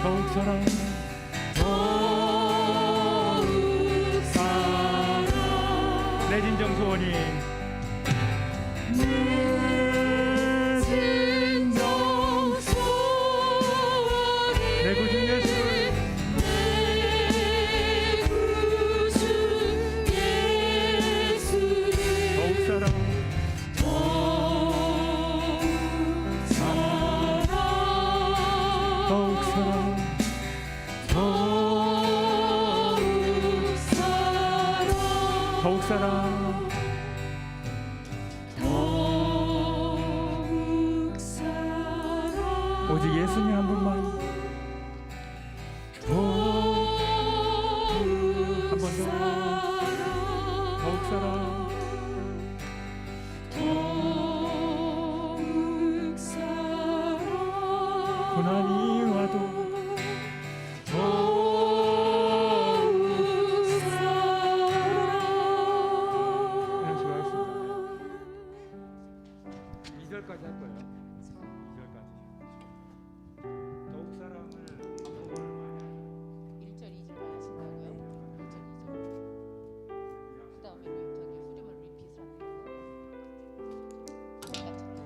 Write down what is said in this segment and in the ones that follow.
더욱 사랑 더욱 사랑 내 진정 소원이 내 진정 소원이 내 구주 예수를 내 구주 예수를 더욱 사랑 더욱 사랑 더욱 사랑 오직 예수님 한 분만 한 번 더 더욱 사랑 고난이 와도 이런 수고하셨습니다. 2절까지 할 거예요. 2절까지 더욱 사랑을 반복을 많이 해요. 1절 2절만 하신다고요? 1절 2절. 그다음에 저기 후렴을 리핏을 하는 거예요. 아까처럼.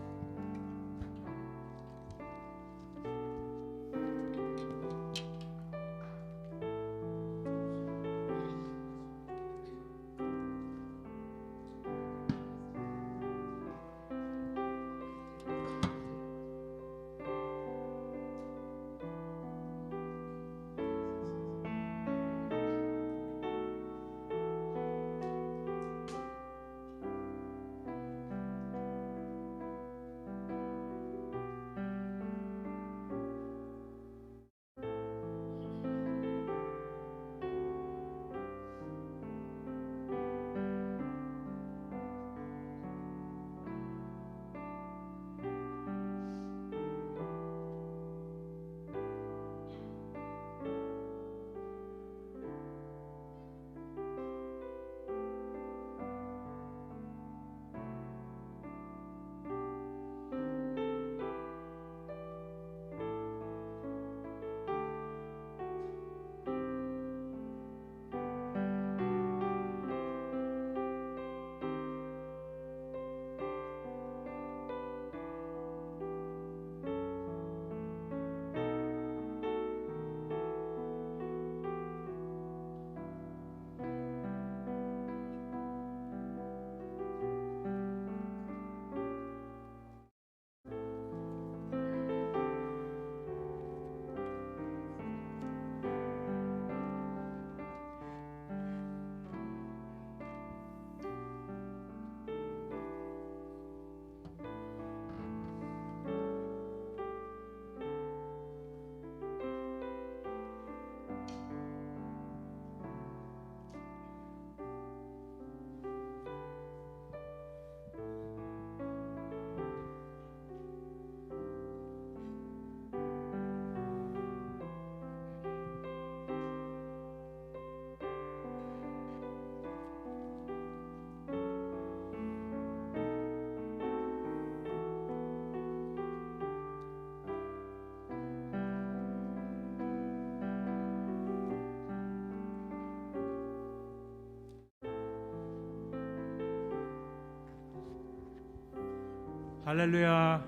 할렐루야.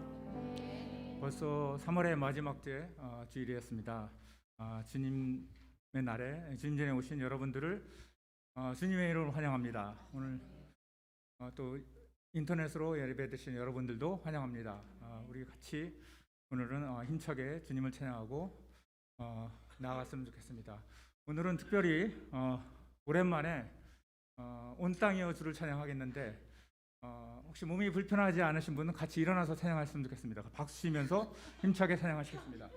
벌써 3월의 마지막 주일이었습니다. 주님의 날에 주님 전에 오신 여러분들을 주님의 이름으로 환영합니다. 오늘 또 인터넷으로 예배 드신 여러분들도 환영합니다. 우리 같이 오늘은 힘차게 주님을 찬양하고 나아갔으면 좋겠습니다. 오늘은 특별히 오랜만에 온 땅이여 주를 찬양하겠는데 혹시 몸이 불편하지 않으신 분은 같이 일어나서 찬양하셨으면 좋겠습니다. 박수 치면서 힘차게 찬양하시겠습니다.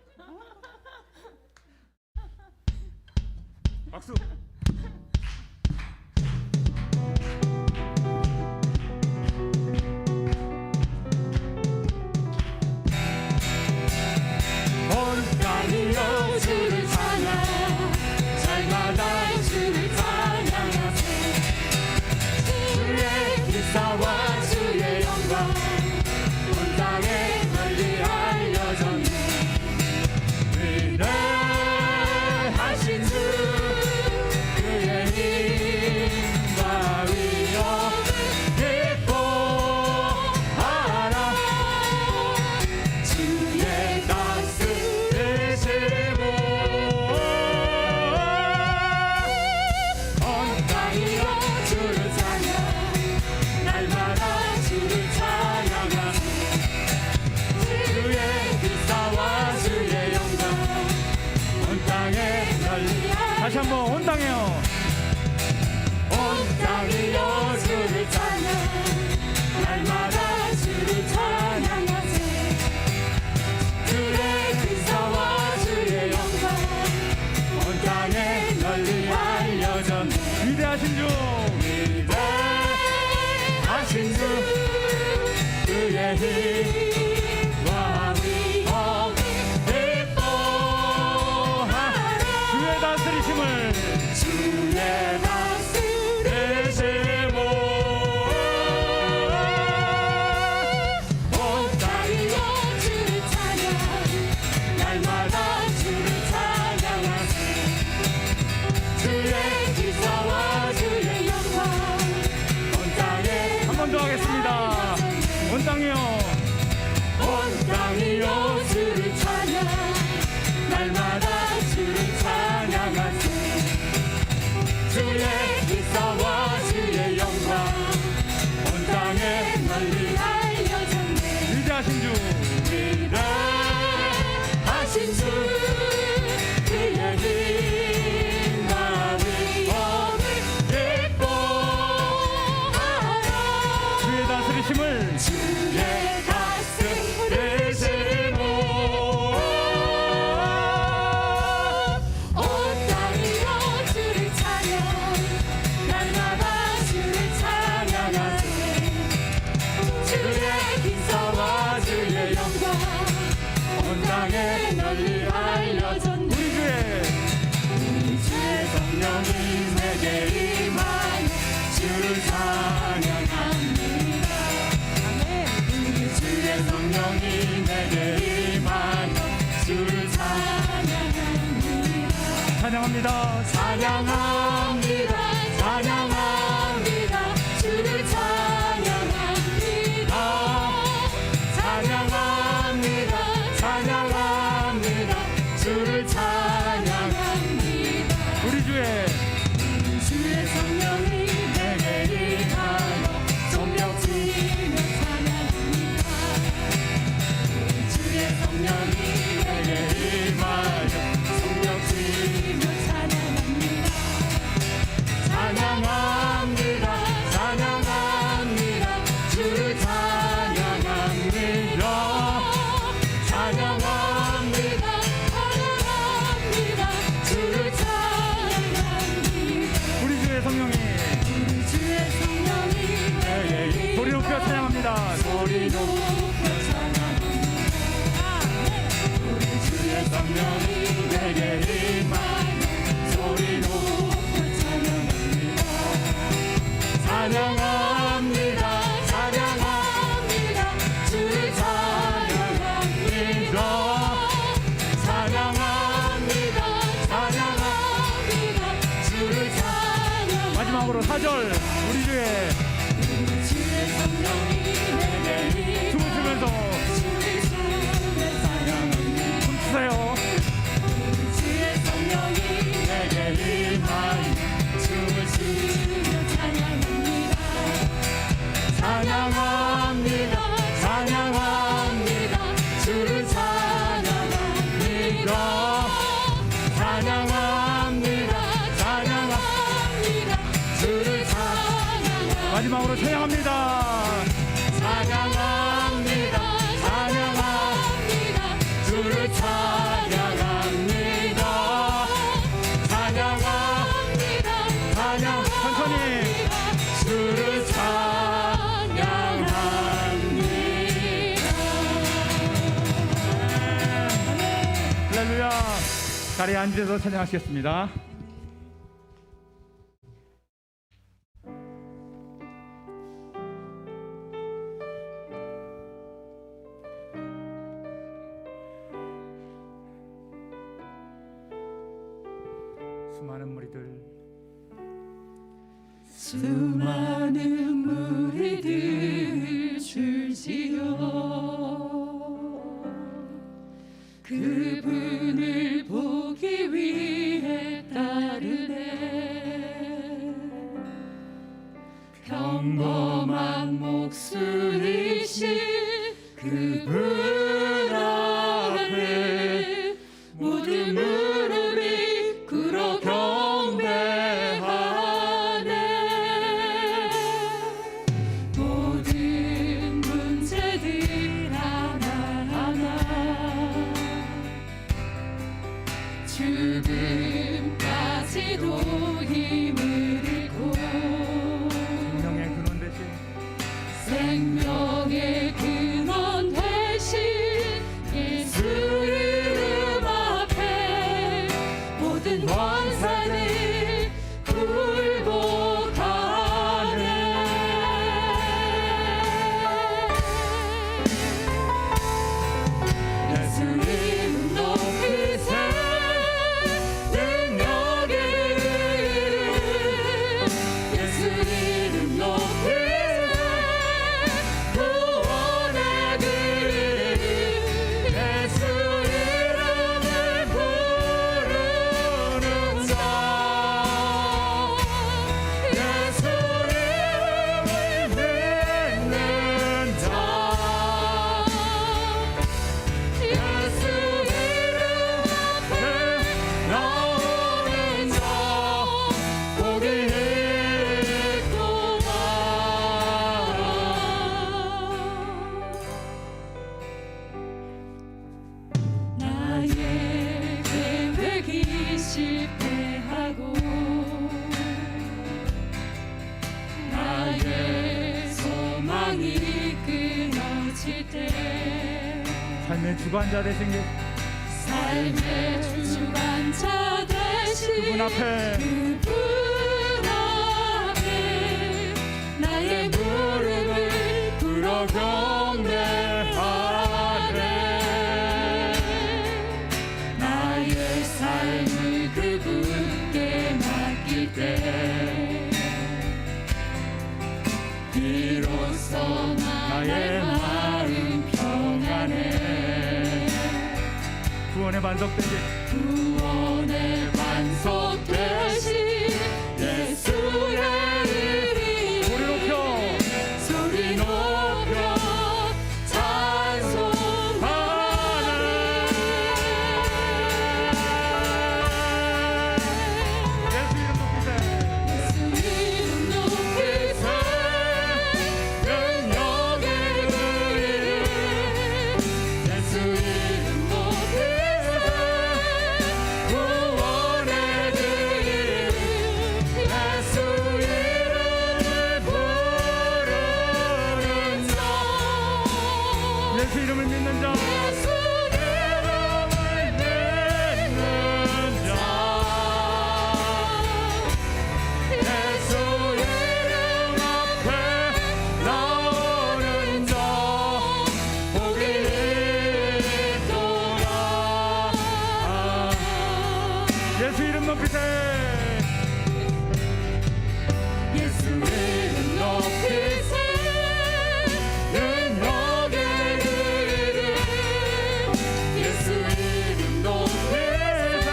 박수! 온 땅이여 주를 찬양 날마다 주를 찬양하세 주의 기사와 주의 영광 온 땅에 널리 알려졌네 위대하신 다시 한번 온당해요. 온 땅이여 주를 찬양 날마다 주를 찬양하세 주의 기사와 주의 영광 온 땅에 널리 알려졌네 위대하신 주, 위대하신 주 그의 힘과 위엄 기뻐하라 주의 다스리심을 주의 다스리심을 온 땅이여 주를 찬양 날마다 주를 찬양하세 주의 기사와 주의 영광 온 땅에 한 번 더 하겠습니다. 온당해요. 온 땅이여 주를 찬양 날마다 주를 찬양하세 주의 기사와 주의 영광 온 땅에 널리 알려졌네 위대하신 주, 위대하신 주 그의 힘과 위엄을 기뻐하라 주의 다스리심을 주의 다스리심을 온 땅이여 주를 찬양 날마다 주를 찬양하세 주의 기사와 주의 영광 온 땅에 널리 알려졌네 우리 주의 주의 성령이 내게 임하여 주를 찬양합니다 우리 주의 성령이 내게 임하여 주를 찬양합니다 찬양합니다. 찬양합니다 찬양합니다 주를 찬양합니다 찬양합니다 찬양합니다 주를 찬양합니다 우리 주의 주의 성령이 내게 임하여 손뼉치며 찬양합니다 주의 성령이 내게 임하여 손뼉치며 찬양합니다 찬양합니다 찬양합니다 주를 찬양합니다 찬양합니다 찬양합니다 주를 찬양합니다 우리 주의 성령이 주의 성령이 내게 소리 높여 찬양합니다. 소리 높여 찬양합니다 우리 주의 성령이 내게 임하여 소리 높여 찬양합니다 찬양합니다 찬양합니다 주를 찬양합니다 찬양합니다 찬양합니다 주를 찬양합니다 마지막으로 4절 우리 주의 주의 성령이 내게 춤을 추면서 주를 찬양합니다 춤추세요. 주의 성령이 내게 임하여 춤을 추며 찬양합니다 찬양합니다 찬양합니다 주를 찬양합니다 찬양합니다 찬양합니다 주를 찬양합니다 마지막으로 찬양합니다. 찬양합니다 찬양합니다 주를 찬양합니다 찬양합니다 천천히 찬양합니다 주를 찬양합니다 할렐루야. 자리에 앉으셔서 찬양하시겠습니다. 수많은 무리들 수많은 무리들 줄지어 그분을 보기 위해 따르네 평범한 목수이신 그분 앞에 모든 무릎이 꿇어 죽음까지도 힘을 잃고 생명의 근원 대신 생명의 근원 되신 예수 이름 앞에 모든 원산을 굴복하네. 예수 이름 높이세 능력의 이름 예수 이름 높이세 구원의 그 이름 예수 이름을 부르는 자 예수 이름을 믿는 자 예수 이름 앞에 나오는 자 복이 있도다. 나의 계획이 실패하고 나의 소망이 끊어질 때 삶의 주관자 되신 게 삶의 주관자 되신 그분 앞에 그분 앞에 나의 무릎을 꿇어 경배하네. 나의 삶을 그분께 맡길 때 비로소 나의 마음 평안해. 구원의 반석 되신 구원의 반석 되신 예수의 이름 소리 높여 소리 높여 찬송하네. 예수 이름 높이세 예수 이름 높이세 능력의 그 이름 예수 이름 높이세 구원의 그 이름 예수 이름을 부르는 자 예수 이름을 믿는 자 예수 이름을 믿는 자 예수 이름 앞에 나오는 자 복이 있도다. 예수 이름 높이세 예수 이름 높이세 능력의 그 이름 예수 이름 높이세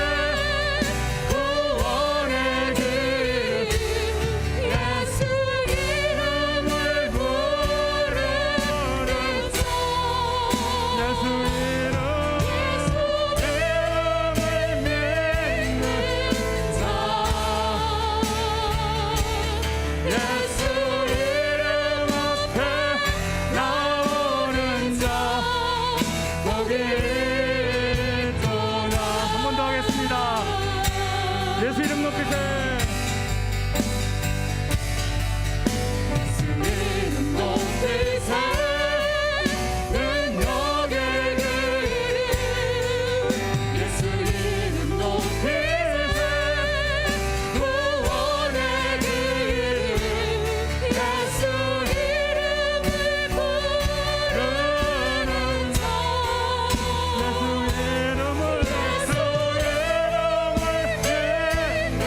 구원의 그 이름 예수 이름을 부르는 자 예수 이름 이름을 믿는 자 예수 이름 앞에 나오는 자 복이 있도다. 한 번 더 하겠습니다. 예수 이름 높이세 예수 이름 높이세 능력의 그 이름 예수 이름 높이세 구원의 그 이름 예수 이름을 부르는 자 예수 이름을 예수 이름을 믿는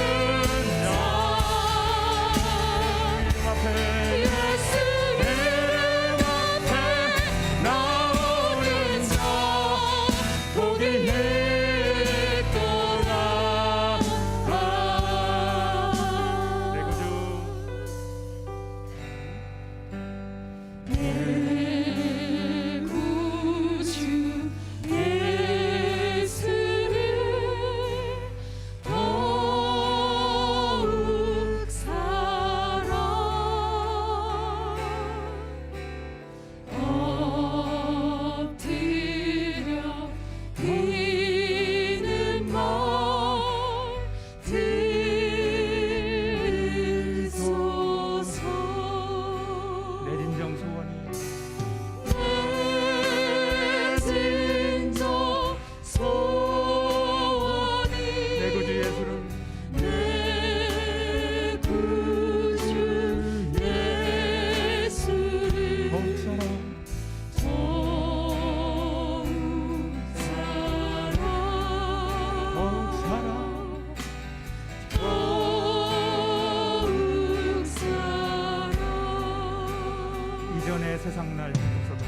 세상 날 힘없어도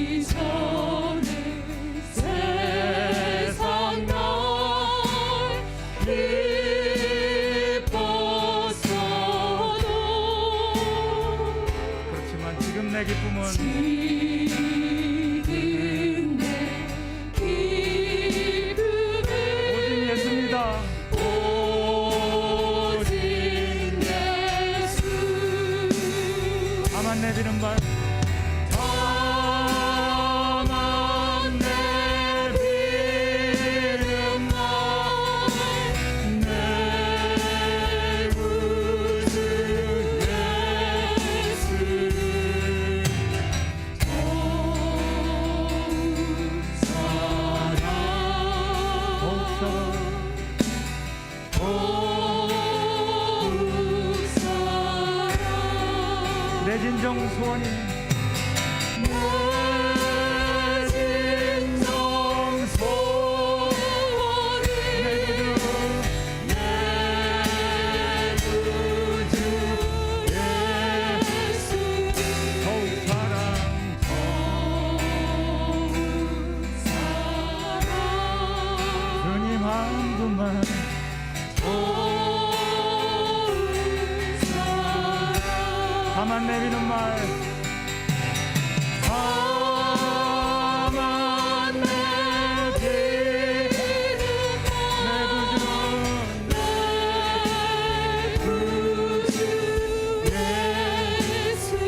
이전에 세상 날 기뻤어도 그렇지만 지금 내 기쁨은 지금 내 기쁨은 오직 예수입니다. 오직 예수 다만 내비는 말 다만 내비는 말 내 구주 예수를 더욱 사랑 내 진정 소원이 내 진정 소원이 내 구주 예수 더욱 사랑 더욱 사랑 주님 한 분만 다만 내비는 말 다만 내비는 내 구주 내 구주 예수를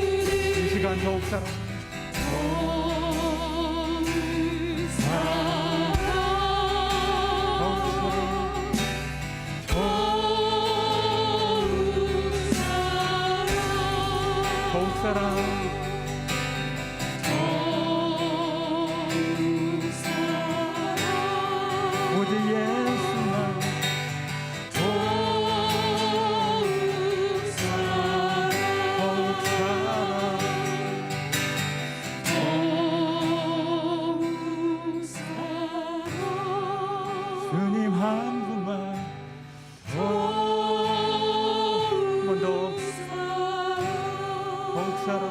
이 시간 더욱 사랑 더욱 사랑 더욱 사랑 더욱 사랑 더욱 사랑 오직 예수만 더욱 사랑 더욱 사랑 더욱 사랑 주님 한 분만 한번 더 더욱 사랑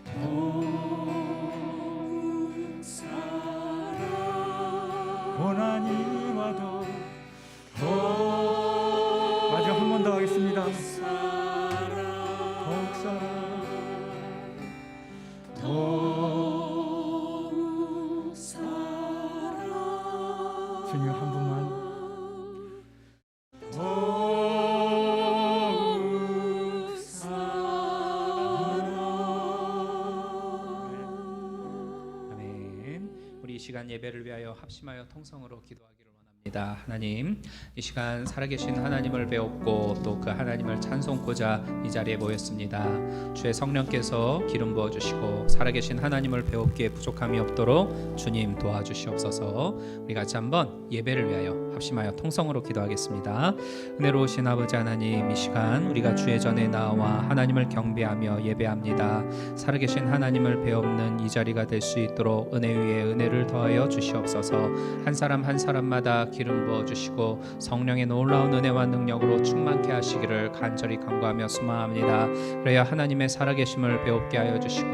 더욱 사랑 고난이 와도 마지막 한 번 더 하겠습니다. 더욱 사랑 더욱 사랑 주님 한 분만 더욱 사랑 아멘. 우리 이 시간 예배를 위하여 합심하여 통성으로 기도하기를 원합니다. 하나님, 이 시간 살아계신 하나님을 배웠고 또 그 하나님을 찬송고자 이 자리에 모였습니다. 주의 성령께서 기름 부어 주시고 살아계신 하나님을 배웠기에 부족함이 없도록 주님 도와주시옵소서. 우리 같이 한번 예배를 위하여 합심하여 통성으로 기도하겠습니다. 은혜로우신 아버지 하나님, 이 시간 우리가 주의 전에 나와 하나님을 경배하며 예배합니다. 살아계신 하나님을 배우는 이 자리가 될 수 있도록 은혜 위에 은혜를 더하여 주시옵소서. 한 사람 한 사람마다 기름 부어 주시고 성령의 놀라운 은혜와 능력으로 충만케 하시기를 간절히 간구하며 소망합니다. 그래야 하나님의 살아계심을 배우게 하여 주시고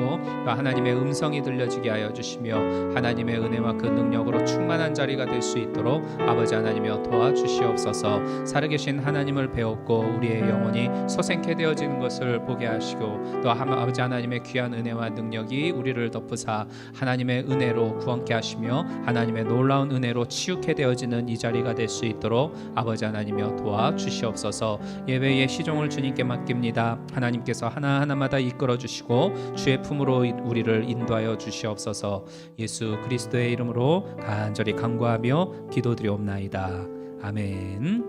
또 하나님의 음성이 들려지게 하여 주시며 하나님의 은혜와 그 능력으로 충만한 자리가 될 수 있도록 아버지 하나님이여 도와주시옵소서. 살아계신 하나님을 배웠고 우리의 영혼이 소생케 되어지는 것을 보게 하시고 또 아버지 하나님의 귀한 은혜와 능력이 우리를 덮으사 하나님의 은혜로 구원케 하시며 하나님의 놀라운 은혜로 치유케 되어지는 이 자리가 될 수 있도록 아버지 하나님이여 도와주시옵소서. 예배의 시종을 주님께 맡깁니다. 하나님께서 하나하나마다 이끌어 주시고 주의 품으로 우리를 인도하여 주시옵소서. 예수 그리스도의 이름으로 간절히 간구하며 기도드리옵나이다. 아멘.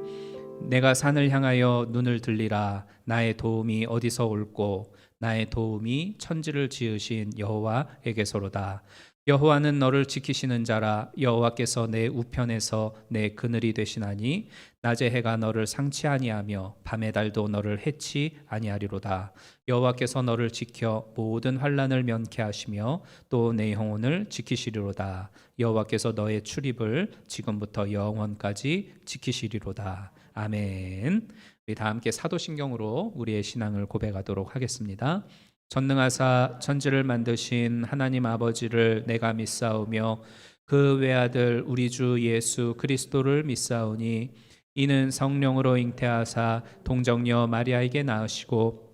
내가 산을 향하여 눈을 들리라. 나의 도움이 어디서 올꼬? 나의 도움이 천지를 지으신 여호와에게서로다. 여호와는 너를 지키시는 자라. 여호와께서 내 우편에서 내 그늘이 되시나니 낮의 해가 너를 상치 아니하며 밤의 달도 너를 해치 아니하리로다. 여호와께서 너를 지켜 모든 환난을 면케 하시며 또 내 영혼을 지키시리로다. 여호와께서 너의 출입을 지금부터 영원까지 지키시리로다. 아멘. 우리 다 함께 사도신경으로 우리의 신앙을 고백하도록 하겠습니다. 전능하사 천지를 만드신 하나님 아버지를 내가 믿사오며 그 외아들 우리 주 예수 그리스도를 믿사오니 이는 성령으로 잉태하사 동정녀 마리아에게 낳으시고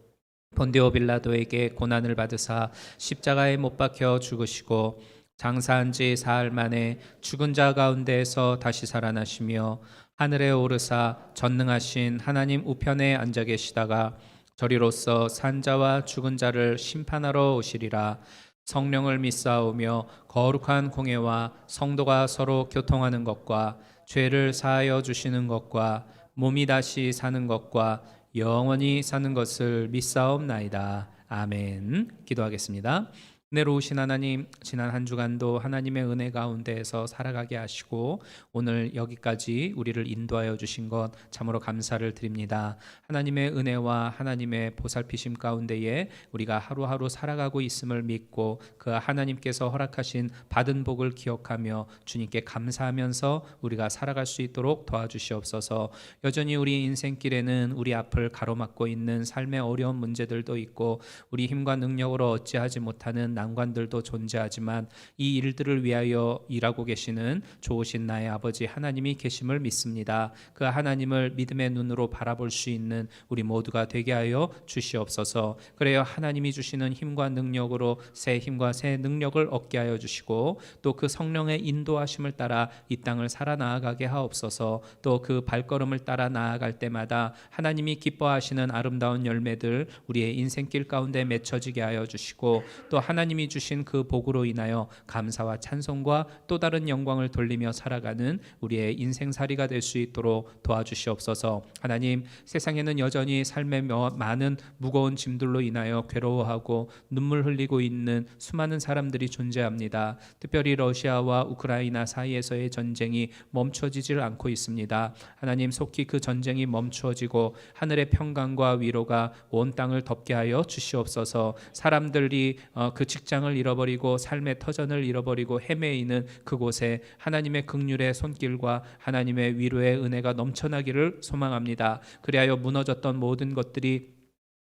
본디오 빌라도에게 고난을 받으사 십자가에 못 박혀 죽으시고 장사한 지 사흘 만에 죽은 자 가운데에서 다시 살아나시며 하늘에 오르사 전능하신 하나님 우편에 앉아 계시다가 저리로서 산 자와 죽은 자를 심판하러 오시리라. 성령을 믿사오며 거룩한 공회와 성도가 서로 교통하는 것과 죄를 사하여 주시는 것과 몸이 다시 사는 것과 영원히 사는 것을 믿사옵나이다. 아멘. 기도하겠습니다. 은혜로우신 하나님, 지난 한 주간도 하나님의 은혜 가운데에서 살아가게 하시고 오늘 여기까지 우리를 인도하여 주신 것 참으로 감사를 드립니다. 하나님의 은혜와 하나님의 보살피심 가운데에 우리가 하루하루 살아가고 있음을 믿고 그 하나님께서 허락하신 받은 복을 기억하며 주님께 감사하면서 우리가 살아갈 수 있도록 도와주시옵소서. 여전히 우리 인생길에는 우리 앞을 가로막고 있는 삶의 어려운 문제들도 있고 우리 힘과 능력으로 어찌하지 못하는 난관들도 존재하지만 이 일들을 위하여 일하고 계시는 좋으신 나의 아버지 하나님이 계심을 믿습니다. 그 하나님을 믿음의 눈으로 바라볼 수 있는 우리 모두가 되게 하여 주시옵소서. 그래야 하나님이 주시는 힘과 능력으로 새 힘과 새 능력을 얻게 하여 주시고 또 그 성령의 인도하심을 따라 이 땅을 살아나가게 하옵소서. 또 그 발걸음을 따라 나아갈 때마다 하나님이 기뻐하시는 아름다운 열매들 우리의 인생길 가운데 맺혀지게 하여 주시고 또 하나님이 주신 그 복으로 인하여 감사와 찬송과 또 다른 영광을 돌리며 살아가는 우리의 인생살이가 될 수 있도록 도와주시옵소서. 하나님, 세상에는 여전히 삶의 많은 무거운 짐들로 인하여 괴로워하고 눈물 흘리고 있는 수많은 사람들이 존재합니다. 특별히 러시아와 우크라이나 사이에서의 전쟁이 멈춰지질 않고 있습니다. 하나님, 속히 그 전쟁이 멈추어지고 하늘의 평강과 위로가 온 땅을 덮게 하여 주시옵소서. 사람들이 그 직장을 잃어버리고 삶의 터전을 잃어버리고 헤매이는 그곳에 하나님의 긍휼의 손길과 하나님의 위로의 은혜가 넘쳐나기를 소망합니다. 그리하여 무너졌던 모든 것들이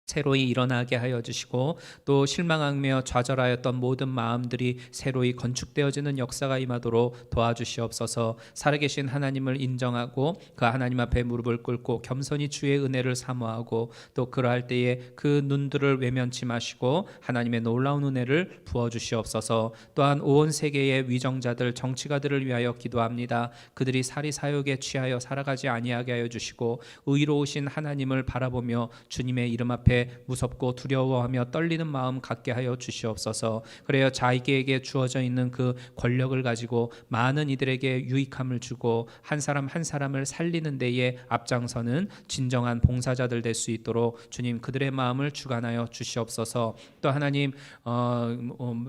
새로이 일어나게 하여 주시고 또 실망하며 좌절하였던 모든 마음들이 새로이 건축되어지는 역사가 임하도록 도와주시옵소서. 살아계신 하나님을 인정하고 그 하나님 앞에 무릎을 꿇고 겸손히 주의 은혜를 사모하고 또 그러할 때에 그 눈들을 외면치 마시고 하나님의 놀라운 은혜를 부어주시옵소서. 또한 온 세계의 위정자들 정치가들을 위하여 기도합니다. 그들이 사리사욕에 취하여 살아가지 아니하게 하여 주시고 의로우신 하나님을 바라보며 주님의 이름 앞에 무섭고 두려워하며 떨리는 마음 갖게 하여 주시옵소서. 그래야 자기에게 주어져 있는 그 권력을 가지고 많은 이들에게 유익함을 주고 한 사람 한 사람을 살리는 데에 앞장서는 진정한 봉사자들 될 수 있도록 주님 그들의 마음을 주관하여 주시옵소서. 또 하나님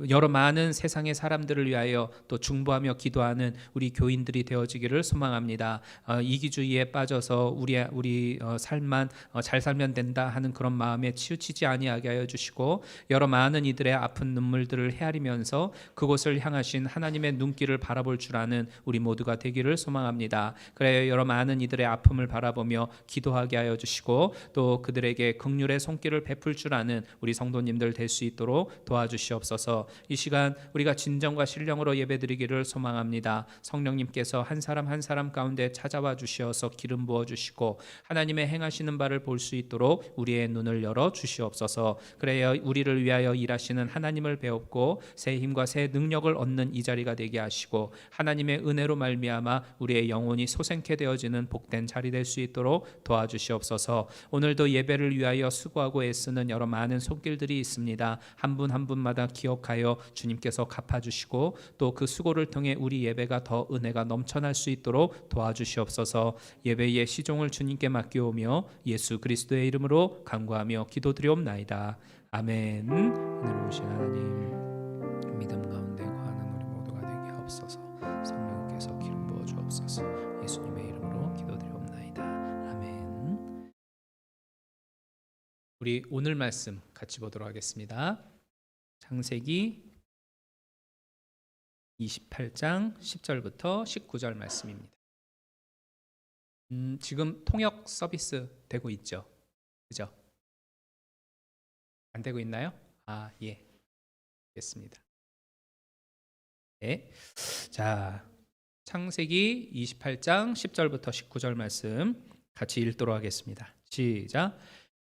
여러 많은 세상의 사람들을 위하여 또 중보하며 기도하는 우리 교인들이 되어지기를 소망합니다. 이기주의에 빠져서 우리 삶만 잘 살면 된다 하는 그런 마음에 치우치지 아니하게 하여 주시고 여러 많은 이들의 아픈 눈물들을 헤아리면서 그곳을 향하신 하나님의 눈길을 바라볼 줄 아는 우리 모두가 되기를 소망합니다. 그래 여러 많은 이들의 아픔을 바라보며 기도하게 하여 주시고 또 그들에게 긍휼의 손길을 베풀 줄 아는 우리 성도님들 될 수 있도록 도와주시옵소서. 이 시간 우리가 진정과 신령으로 예배드리기를 소망합니다. 성령님께서 한 사람 한 사람 가운데 찾아와 주시어서 기름 부어 주시고 하나님의 행하시는 바를 볼 수 있도록 우리의 눈을 열어 주시옵소서. 그래야 우리를 위하여 일하시는 하나님을 배웠고 새 힘과 새 능력을 얻는 이 자리가 되게 하시고 하나님의 은혜로 말미암아 우리의 영혼이 소생케 되어지는 복된 자리 될 수 있도록 도와주시옵소서. 오늘도 예배를 위하여 수고하고 애쓰는 여러 많은 손길들이 있습니다. 한 분 한 분마다 기억하여 주님께서 갚아주시고 또 그 수고를 통해 우리 예배가 더 은혜가 넘쳐날 수 있도록 도와주시옵소서. 예배의 시종을 주님께 맡겨오며 예수 그리스도의 이름으로 간구하며 기도드리옵나이다. 아멘. 은혜로우신 하나님, 믿음 가운데 거하는 우리 모두가 되게 하옵소서. 성령께서 기름 부어 주옵소서. 예수님의 이름으로 기도드리옵나이다. 아멘. 우리 오늘 말씀 같이 보도록 하겠습니다. 창세기 28장 10절부터 19절 말씀입니다. 지금 통역 서비스 되고 있죠, 그죠? 안 되고 있나요? 아, 예, 알겠습니다. 네, 자, 창세기 28장 10절부터 19절 말씀 같이 읽도록 하겠습니다. 시작.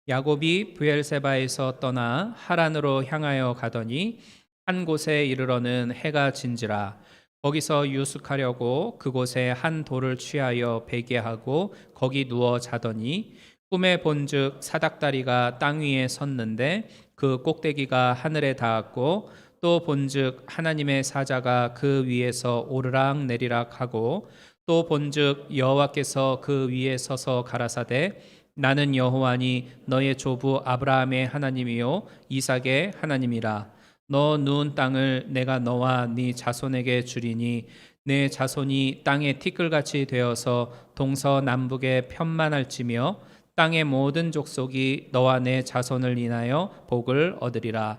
야곱이 브엘세바에서 떠나 하란으로 향하여 가더니 한 곳에 이르러는 해가 진지라. 거기서 유숙하려고 그곳에 한 돌을 취하여 베개하고 거기 누워 자더니 꿈에 본즉 사닥다리가 땅 위에 섰는데 그 꼭대기가 하늘에 닿았고 또 본즉 하나님의 사자가 그 위에서 오르락 내리락 하고 또 본즉 여호와께서 그 위에 서서 가라사대 나는 여호와니 너의 조부 아브라함의 하나님이요 이삭의 하나님이라. 너 누운 땅을 내가 너와 네 자손에게 주리니 내 자손이 땅의 티끌같이 되어서 동서남북에 편만할지며 땅의 모든 족속이 너와 내 자손을 인하여 복을 얻으리라.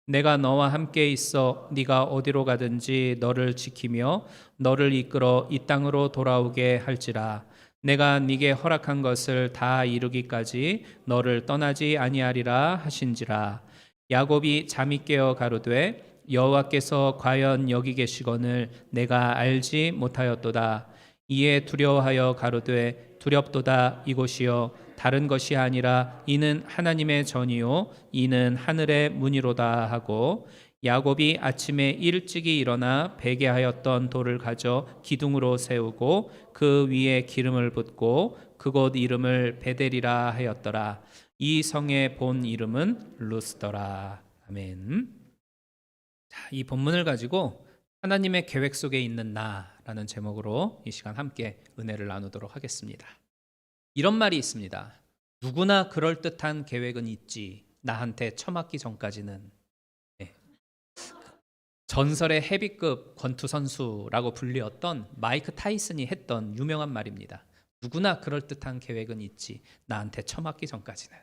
내가 너와 함께 있어 네가 어디로 가든지 너를 지키며 너를 이끌어 이 땅으로 돌아오게 할지라. 내가 네게 허락한 것을 다 이루기까지 너를 떠나지 아니하리라 하신지라. 야곱이 잠이 깨어 가로되 여호와께서 과연 여기 계시거늘 내가 알지 못하였도다. 이에 두려워하여 가로되 두렵도다. 이곳이여 다른 것이 아니라 이는 하나님의 전이요 이는 하늘의 문이로다 하고 야곱이 아침에 일찍이 일어나 베개하였던 돌을 가져 기둥으로 세우고 그 위에 기름을 붓고 그곳 이름을 베델이라 하였더라. 이 성의 본 이름은 루스더라. 아멘. 자, 이 본문을 가지고 하나님의 계획 속에 있는 나라는 제목으로 이 시간 함께 은혜를 나누도록 하겠습니다. 이런 말이 있습니다. 누구나 그럴듯한 계획은 있지. 나한테 처맞기 전까지는. 네. 전설의 헤비급 권투 선수라고 불리었던 마이크 타이슨이 했던 유명한 말입니다. 누구나 그럴듯한 계획은 있지. 나한테 처맞기 전까지는.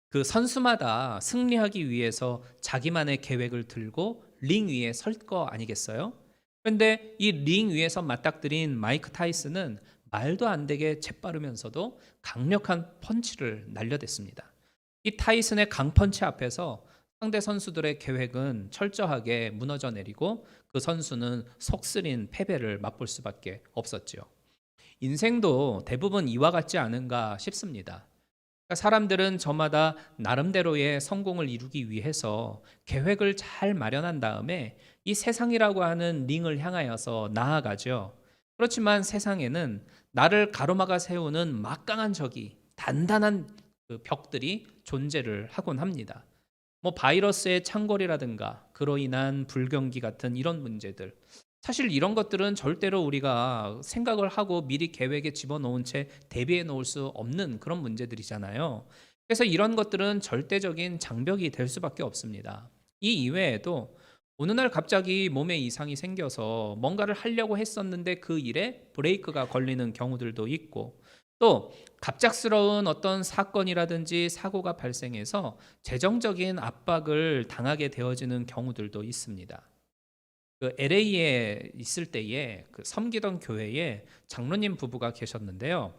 그 선수마다 승리하기 위해서 자기만의 계획을 들고 링 위에 설 거 아니겠어요? 그런데 이 링 위에서 맞닥뜨린 마이크 타이슨은 말도 안 되게 재빠르면서도 강력한 펀치를 날려댔습니다. 이 타이슨의 강펀치 앞에서 상대 선수들의 계획은 철저하게 무너져 내리고 그 선수는 속쓰린 패배를 맛볼 수밖에 없었죠. 인생도 대부분 이와 같지 않은가 싶습니다. 사람들은 저마다 나름대로의 성공을 이루기 위해서 계획을 잘 마련한 다음에 이 세상이라고 하는 링을 향하여서 나아가죠. 그렇지만 세상에는 나를 가로막아 세우는 막강한 적이 단단한 그 벽들이 존재를 하곤 합니다. 뭐 바이러스의 창궐이라든가 그로 인한 불경기 같은 이런 문제들. 사실 이런 것들은 절대로 우리가 생각을 하고 미리 계획에 집어넣은 채 대비해 놓을 수 없는 그런 문제들이잖아요. 그래서 이런 것들은 절대적인 장벽이 될 수밖에 없습니다. 이 이외에도 어느 날 갑자기 몸에 이상이 생겨서 뭔가를 하려고 했었는데 그 일에 브레이크가 걸리는 경우들도 있고 또 갑작스러운 어떤 사건이라든지 사고가 발생해서 재정적인 압박을 당하게 되어지는 경우들도 있습니다. 그 LA에 있을 때에 그 섬기던 교회에 장로님 부부가 계셨는데요.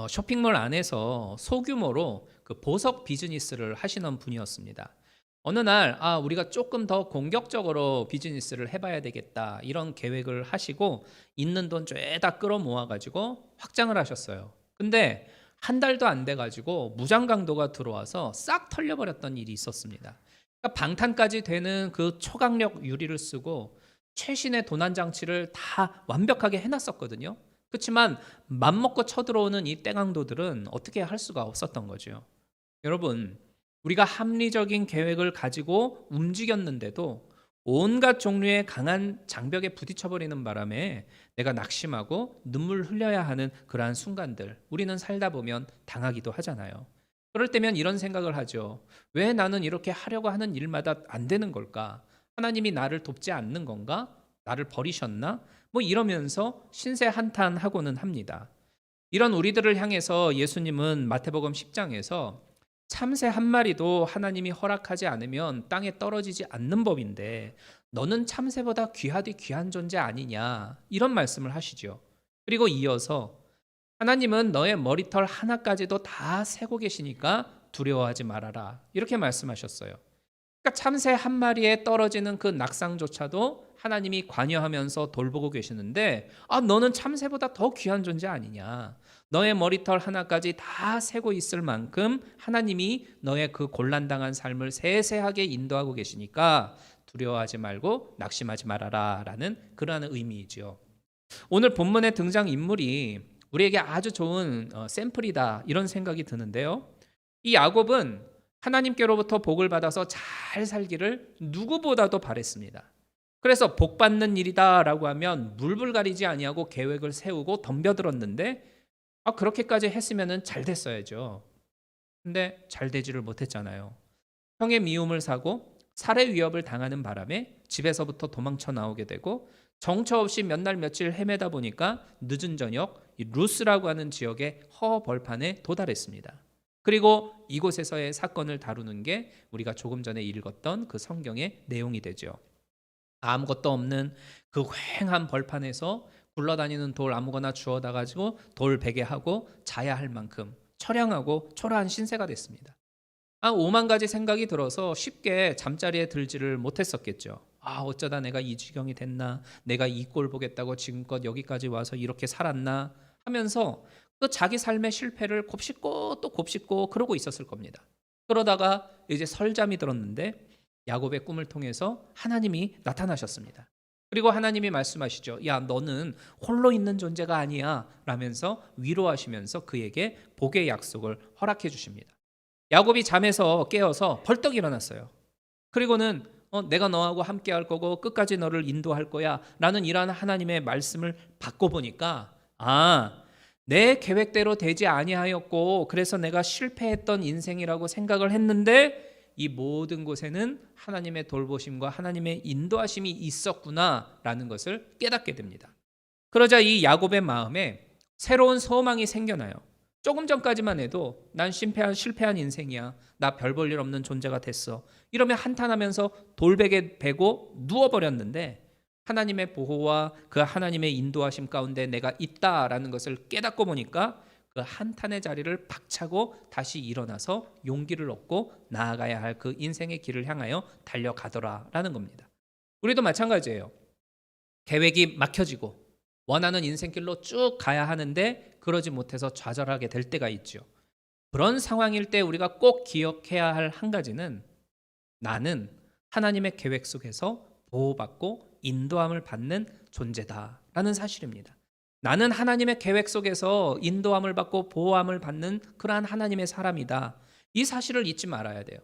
쇼핑몰 안에서 소규모로 그 보석 비즈니스를 하시는 분이었습니다. 어느 날 우리가 조금 더 공격적으로 비즈니스를 해봐야 되겠다 이런 계획을 하시고 있는 돈 죄다 끌어모아 가지고 확장을 하셨어요. 근데 한 달도 안 돼 가지고 무장강도가 들어와서 싹 털려버렸던 일이 있었습니다. 그러니까 방탄까지 되는 그 초강력 유리를 쓰고 최신의 도난 장치를 다 완벽하게 해놨었거든요. 그렇지만 맘먹고 쳐들어오는 이 땡강도들은 어떻게 할 수가 없었던 거죠. 여러분, 우리가 합리적인 계획을 가지고 움직였는데도 온갖 종류의 강한 장벽에 부딪혀버리는 바람에 내가 낙심하고 눈물 흘려야 하는 그러한 순간들 우리는 살다 보면 당하기도 하잖아요. 그럴 때면 이런 생각을 하죠. 왜 나는 이렇게 하려고 하는 일마다 안 되는 걸까? 하나님이 나를 돕지 않는 건가? 나를 버리셨나? 뭐 이러면서 신세 한탄하고는 합니다. 이런 우리들을 향해서 예수님은 마태복음 10장에서 참새 한 마리도 하나님이 허락하지 않으면 땅에 떨어지지 않는 법인데 너는 참새보다 귀하디 귀한 존재 아니냐 이런 말씀을 하시죠. 그리고 이어서 하나님은 너의 머리털 하나까지도 다 세고 계시니까 두려워하지 말아라. 이렇게 말씀하셨어요. 그러니까 참새 한 마리에 떨어지는 그 낙상조차도 하나님이 관여하면서 돌보고 계시는데, 너는 참새보다 더 귀한 존재 아니냐. 너의 머리털 하나까지 다 세고 있을 만큼 하나님이 너의 그 곤란당한 삶을 세세하게 인도하고 계시니까 두려워하지 말고 낙심하지 말아라 라는 그러한 의미이죠. 오늘 본문의 등장인물이 우리에게 아주 좋은 샘플이다 이런 생각이 드는데요. 이 야곱은 하나님께로부터 복을 받아서 잘 살기를 누구보다도 바랬습니다. 그래서 복 받는 일이다라고 하면 물불 가리지 아니하고 계획을 세우고 덤벼들었는데 그렇게까지 했으면 잘 됐어야죠. 근데 잘 되지를 못했잖아요. 형의 미움을 사고 살해 위협을 당하는 바람에 집에서부터 도망쳐 나오게 되고 정처 없이 몇 날 며칠 헤매다 보니까 늦은 저녁 이 루스라고 하는 지역의 허벌판에 도달했습니다. 그리고 이곳에서의 사건을 다루는 게 우리가 조금 전에 읽었던 그 성경의 내용이 되죠. 아무것도 없는 그 휑한 벌판에서 굴러다니는 돌 아무거나 주워다 가지고 돌 베개 하고 자야 할 만큼 처량하고 초라한 신세가 됐습니다. 오만 가지 생각이 들어서 쉽게 잠자리에 들지를 못했었겠죠. 어쩌다 내가 이 지경이 됐나, 내가 이 꼴 보겠다고 지금껏 여기까지 와서 이렇게 살았나 하면서 그 자기 삶의 실패를 곱씹고 또 곱씹고 그러고 있었을 겁니다. 그러다가 이제 설잠이 들었는데 야곱의 꿈을 통해서 하나님이 나타나셨습니다. 그리고 하나님이 말씀하시죠. 야, 너는 홀로 있는 존재가 아니야 라면서 위로하시면서 그에게 복의 약속을 허락해 주십니다. 야곱이 잠에서 깨어서 벌떡 일어났어요. 그리고는 내가 너하고 함께 할 거고 끝까지 너를 인도할 거야 라는 이러한 하나님의 말씀을 받고 보니까 내 계획대로 되지 아니하였고 그래서 내가 실패했던 인생이라고 생각을 했는데 이 모든 곳에는 하나님의 돌보심과 하나님의 인도하심이 있었구나라는 것을 깨닫게 됩니다. 그러자 이 야곱의 마음에 새로운 소망이 생겨나요. 조금 전까지만 해도 난 실패한 인생이야. 나 별 볼 일 없는 존재가 됐어. 이러며 한탄하면서 돌베개 베고 누워버렸는데 하나님의 보호와 그 하나님의 인도하심 가운데 내가 있다라는 것을 깨닫고 보니까 그 한탄의 자리를 박차고 다시 일어나서 용기를 얻고 나아가야 할 그 인생의 길을 향하여 달려가더라라는 겁니다. 우리도 마찬가지예요. 계획이 막혀지고 원하는 인생길로 쭉 가야 하는데 그러지 못해서 좌절하게 될 때가 있죠. 그런 상황일 때 우리가 꼭 기억해야 할 한 가지는 나는 하나님의 계획 속에서 보호받고 인도함을 받는 존재다라는 사실입니다. 나는 하나님의 계획 속에서 인도함을 받고 보호함을 받는 그러한 하나님의 사람이다. 이 사실을 잊지 말아야 돼요.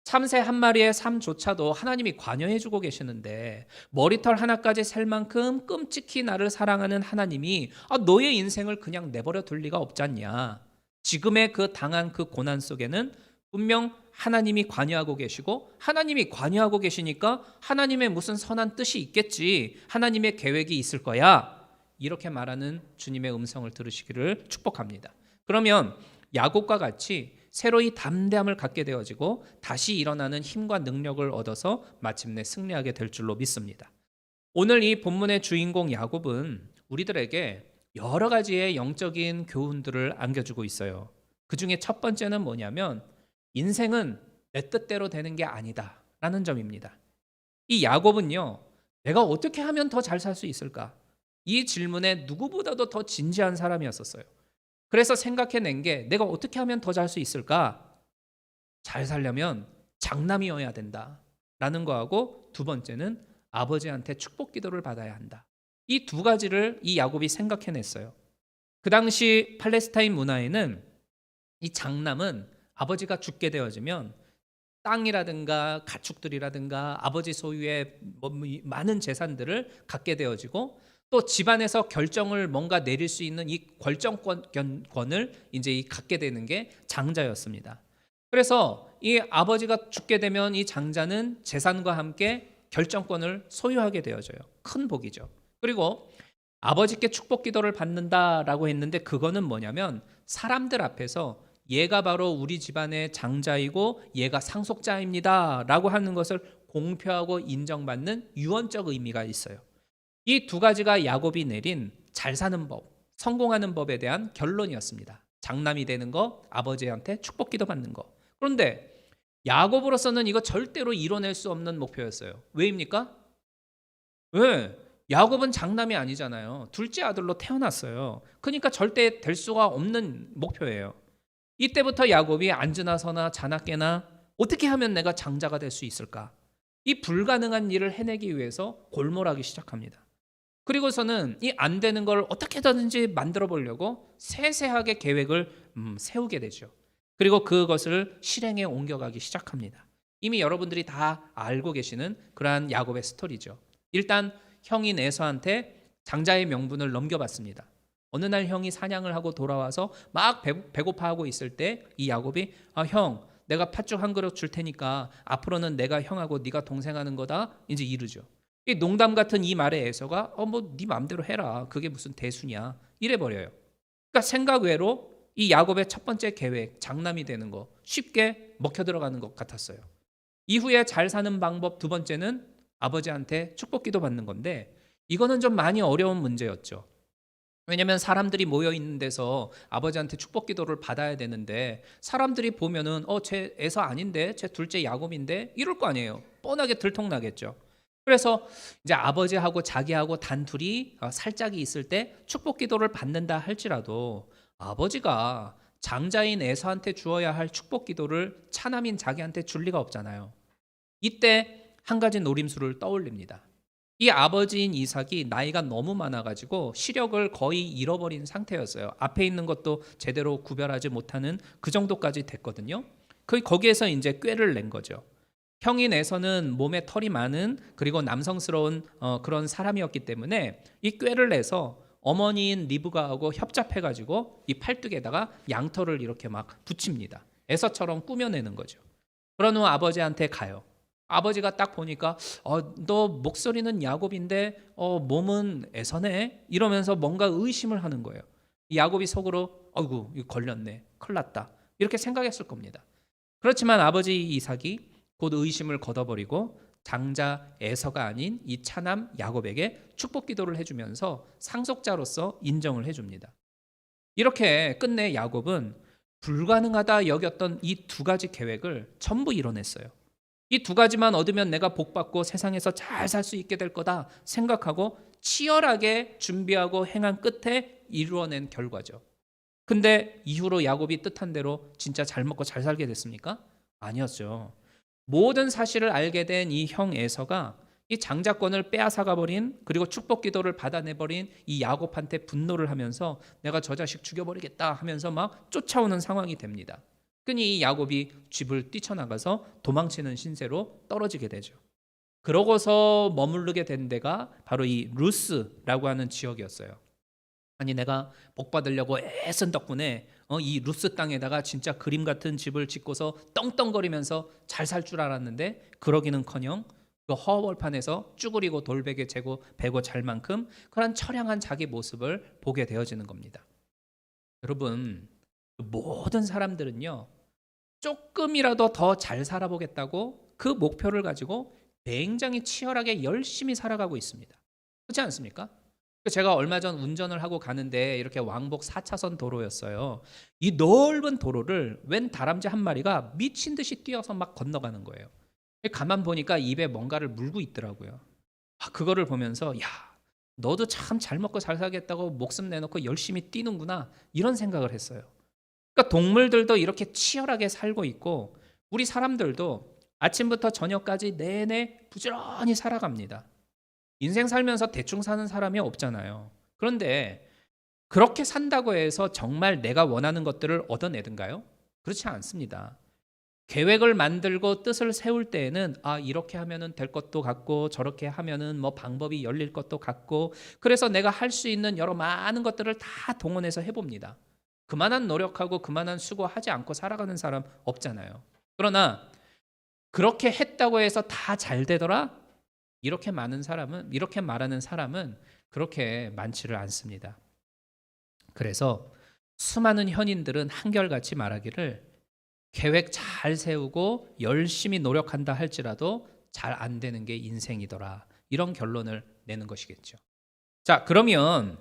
참새 한 마리의 삶조차도 하나님이 관여해주고 계시는데 머리털 하나까지 셀 만큼 끔찍히 나를 사랑하는 하나님이 너의 인생을 그냥 내버려 둘 리가 없지 않냐. 지금의 그 당한 그 고난 속에는 분명 하나님이 관여하고 계시고 하나님이 관여하고 계시니까 하나님의 무슨 선한 뜻이 있겠지. 하나님의 계획이 있을 거야. 이렇게 말하는 주님의 음성을 들으시기를 축복합니다. 그러면 야곱과 같이 새로이 담대함을 갖게 되어지고 다시 일어나는 힘과 능력을 얻어서 마침내 승리하게 될 줄로 믿습니다. 오늘 이 본문의 주인공 야곱은 우리들에게 여러 가지의 영적인 교훈들을 안겨주고 있어요. 그 중에 첫 번째는 뭐냐면 인생은 내 뜻대로 되는 게 아니다 라는 점입니다. 이 야곱은요, 내가 어떻게 하면 더 잘 살 수 있을까? 이 질문에 누구보다도 더 진지한 사람이었었어요. 그래서 생각해낸 게 내가 어떻게 하면 더 잘 수 있을까? 잘 살려면 장남이어야 된다 라는 거하고 두 번째는 아버지한테 축복 기도를 받아야 한다. 이 두 가지를 이 야곱이 생각해냈어요. 그 당시 팔레스타인 문화에는 이 장남은 아버지가 죽게 되어지면 땅이라든가 가축들이라든가 아버지 소유의 많은 재산들을 갖게 되어지고 또 집안에서 결정을 뭔가 내릴 수 있는 이 결정권을 이제 갖게 되는 게 장자였습니다. 그래서 이 아버지가 죽게 되면 이 장자는 재산과 함께 결정권을 소유하게 되어져요. 큰 복이죠. 그리고 아버지께 축복 기도를 받는다라고 했는데 그거는 뭐냐면 사람들 앞에서 얘가 바로 우리 집안의 장자이고 얘가 상속자입니다 라고 하는 것을 공표하고 인정받는 유언적 의미가 있어요. 이 두 가지가 야곱이 내린 잘 사는 법, 성공하는 법에 대한 결론이었습니다. 장남이 되는 거, 아버지한테 축복기도 받는 거. 그런데 야곱으로서는 이거 절대로 이뤄낼 수 없는 목표였어요. 왜입니까? 왜? 야곱은 장남이 아니잖아요. 둘째 아들로 태어났어요. 그러니까 절대 될 수가 없는 목표예요. 이때부터 야곱이 앉으나 서나 자나 깨나 어떻게 하면 내가 장자가 될 수 있을까? 이 불가능한 일을 해내기 위해서 골몰하기 시작합니다. 그리고서는 이 안 되는 걸 어떻게든지 만들어 보려고 세세하게 계획을 세우게 되죠. 그리고 그것을 실행에 옮겨가기 시작합니다. 이미 여러분들이 다 알고 계시는 그러한 야곱의 스토리죠. 일단 형인 에서한테 장자의 명분을 넘겨받습니다. 어느 날 형이 사냥을 하고 돌아와서 막 배고파하고 있을 때 이 야곱이 형, 내가 팥죽 한 그릇 줄 테니까 앞으로는 내가 형하고 네가 동생하는 거다 이제 이르죠. 이 농담 같은 이 말에 에서가 뭐 네 마음대로 해라, 그게 무슨 대수냐 이래버려요. 그러니까 생각 외로 이 야곱의 첫 번째 계획, 장남이 되는 거 쉽게 먹혀 들어가는 것 같았어요. 이후에 잘 사는 방법 두 번째는 아버지한테 축복기도 받는 건데 이거는 좀 많이 어려운 문제였죠. 왜냐하면 사람들이 모여 있는 데서 아버지한테 축복기도를 받아야 되는데 사람들이 보면은 쟤 에서 아닌데, 쟤 둘째 야곱인데 이럴 거 아니에요. 뻔하게 들통나겠죠. 그래서 이제 아버지하고 자기하고 단둘이 살짝이 있을 때 축복기도를 받는다 할지라도 아버지가 장자인 에서한테 주어야 할 축복기도를 차남인 자기한테 줄 리가 없잖아요. 이때 한 가지 노림수를 떠올립니다. 이 아버지인 이삭이 나이가 너무 많아가지고 시력을 거의 잃어버린 상태였어요. 앞에 있는 것도 제대로 구별하지 못하는 그 정도까지 됐거든요. 거기에서 이제 꾀를 낸 거죠. 형인 에서는 몸에 털이 많은 그리고 남성스러운 그런 사람이었기 때문에 이 꾀를 내서 어머니인 리브가하고 협잡해가지고 이 팔뚝에다가 양털을 이렇게 막 붙입니다. 에서처럼 꾸며내는 거죠. 그런 후 아버지한테 가요. 아버지가 딱 보니까 너 목소리는 야곱인데 몸은 에서네 이러면서 뭔가 의심을 하는 거예요. 야곱이 속으로 아이고 이거 걸렸네, 큰일 났다 이렇게 생각했을 겁니다. 그렇지만 아버지 이삭이 곧 의심을 걷어버리고 장자 에서가 아닌 이 차남 야곱에게 축복기도를 해주면서 상속자로서 인정을 해줍니다. 이렇게 끝내 야곱은 불가능하다 여겼던 이 두 가지 계획을 전부 이뤄냈어요. 이 두 가지만 얻으면 내가 복받고 세상에서 잘 살 수 있게 될 거다 생각하고 치열하게 준비하고 행한 끝에 이루어낸 결과죠. 근데 이후로 야곱이 뜻한 대로 진짜 잘 먹고 잘 살게 됐습니까? 아니었죠. 모든 사실을 알게 된 이 형 에서가 이 장자권을 빼앗아가 버린 그리고 축복기도를 받아내버린 이 야곱한테 분노를 하면서 내가 저 자식 죽여버리겠다 하면서 막 쫓아오는 상황이 됩니다. 그니 이 야곱이 집을 뛰쳐나가서 도망치는 신세로 떨어지게 되죠. 그러고서 머무르게 된 데가 바로 이 루스라고 하는 지역이었어요. 아니 내가 복 받으려고 애쓴 덕분에 이 루스 땅에다가 진짜 그림 같은 집을 짓고서 떵떵거리면서 잘 살 줄 알았는데 그러기는커녕 그 허벌판에서 쭈그리고 돌베개 재고 베고 잘 만큼 그런 처량한 자기 모습을 보게 되어지는 겁니다. 여러분, 모든 사람들은요 조금이라도 더 잘 살아보겠다고 그 목표를 가지고 굉장히 치열하게 열심히 살아가고 있습니다. 그렇지 않습니까? 제가 얼마 전 운전을 하고 가는데 이렇게 왕복 4차선 도로였어요. 이 넓은 도로를 웬 다람쥐 한 마리가 미친 듯이 뛰어서 막 건너가는 거예요. 가만 보니까 입에 뭔가를 물고 있더라고요. 그거를 보면서 야, 너도 참 잘 먹고 잘 살겠다고 목숨 내놓고 열심히 뛰는구나 이런 생각을 했어요. 그러니까 동물들도 이렇게 치열하게 살고 있고 우리 사람들도 아침부터 저녁까지 내내 부지런히 살아갑니다. 인생 살면서 대충 사는 사람이 없잖아요. 그런데 그렇게 산다고 해서 정말 내가 원하는 것들을 얻어내든가요? 그렇지 않습니다. 계획을 만들고 뜻을 세울 때에는 이렇게 하면은 될 것도 같고 저렇게 하면은 뭐 방법이 열릴 것도 같고 그래서 내가 할 수 있는 여러 많은 것들을 다 동원해서 해봅니다. 그만한 노력하고 그만한 수고하지 않고 살아가는 사람 없잖아요. 그러나 그렇게 했다고 해서 다 잘 되더라? 이렇게 말하는 사람은 그렇게 많지를 않습니다. 그래서 수많은 현인들은 한결같이 말하기를 계획 잘 세우고 열심히 노력한다 할지라도 잘 안 되는 게 인생이더라. 이런 결론을 내는 것이겠죠. 자, 그러면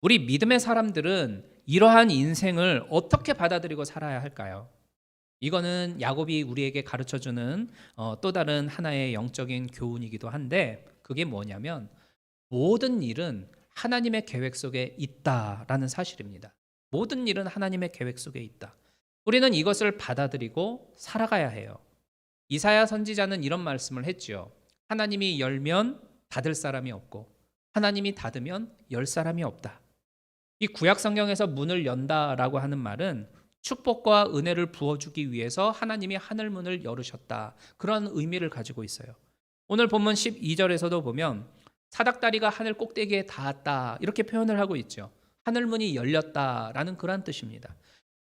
우리 믿음의 사람들은 이러한 인생을 어떻게 받아들이고 살아야 할까요? 이거는 야곱이 우리에게 가르쳐주는 또 다른 하나의 영적인 교훈이기도 한데, 그게 뭐냐면 모든 일은 하나님의 계획 속에 있다라는 사실입니다. 모든 일은 하나님의 계획 속에 있다. 우리는 이것을 받아들이고 살아가야 해요. 이사야 선지자는 이런 말씀을 했죠. 하나님이 열면 닫을 사람이 없고 하나님이 닫으면 열 사람이 없다. 이 구약 성경에서 문을 연다라고 하는 말은 축복과 은혜를 부어주기 위해서 하나님이 하늘 문을 열으셨다, 그런 의미를 가지고 있어요. 오늘 본문 12절에서도 보면 사닥다리가 하늘 꼭대기에 닿았다, 이렇게 표현을 하고 있죠. 하늘 문이 열렸다라는 그런 뜻입니다.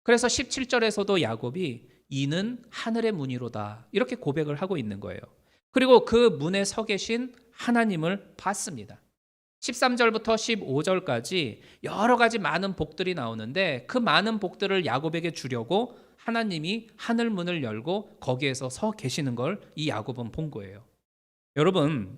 그래서 17절에서도 야곱이 이는 하늘의 문이로다, 이렇게 고백을 하고 있는 거예요. 그리고 그 문에 서 계신 하나님을 봤습니다. 13절부터 15절까지 여러 가지 많은 복들이 나오는데, 그 많은 복들을 야곱에게 주려고 하나님이 하늘 문을 열고 거기에서 서 계시는 걸 이 야곱은 본 거예요. 여러분,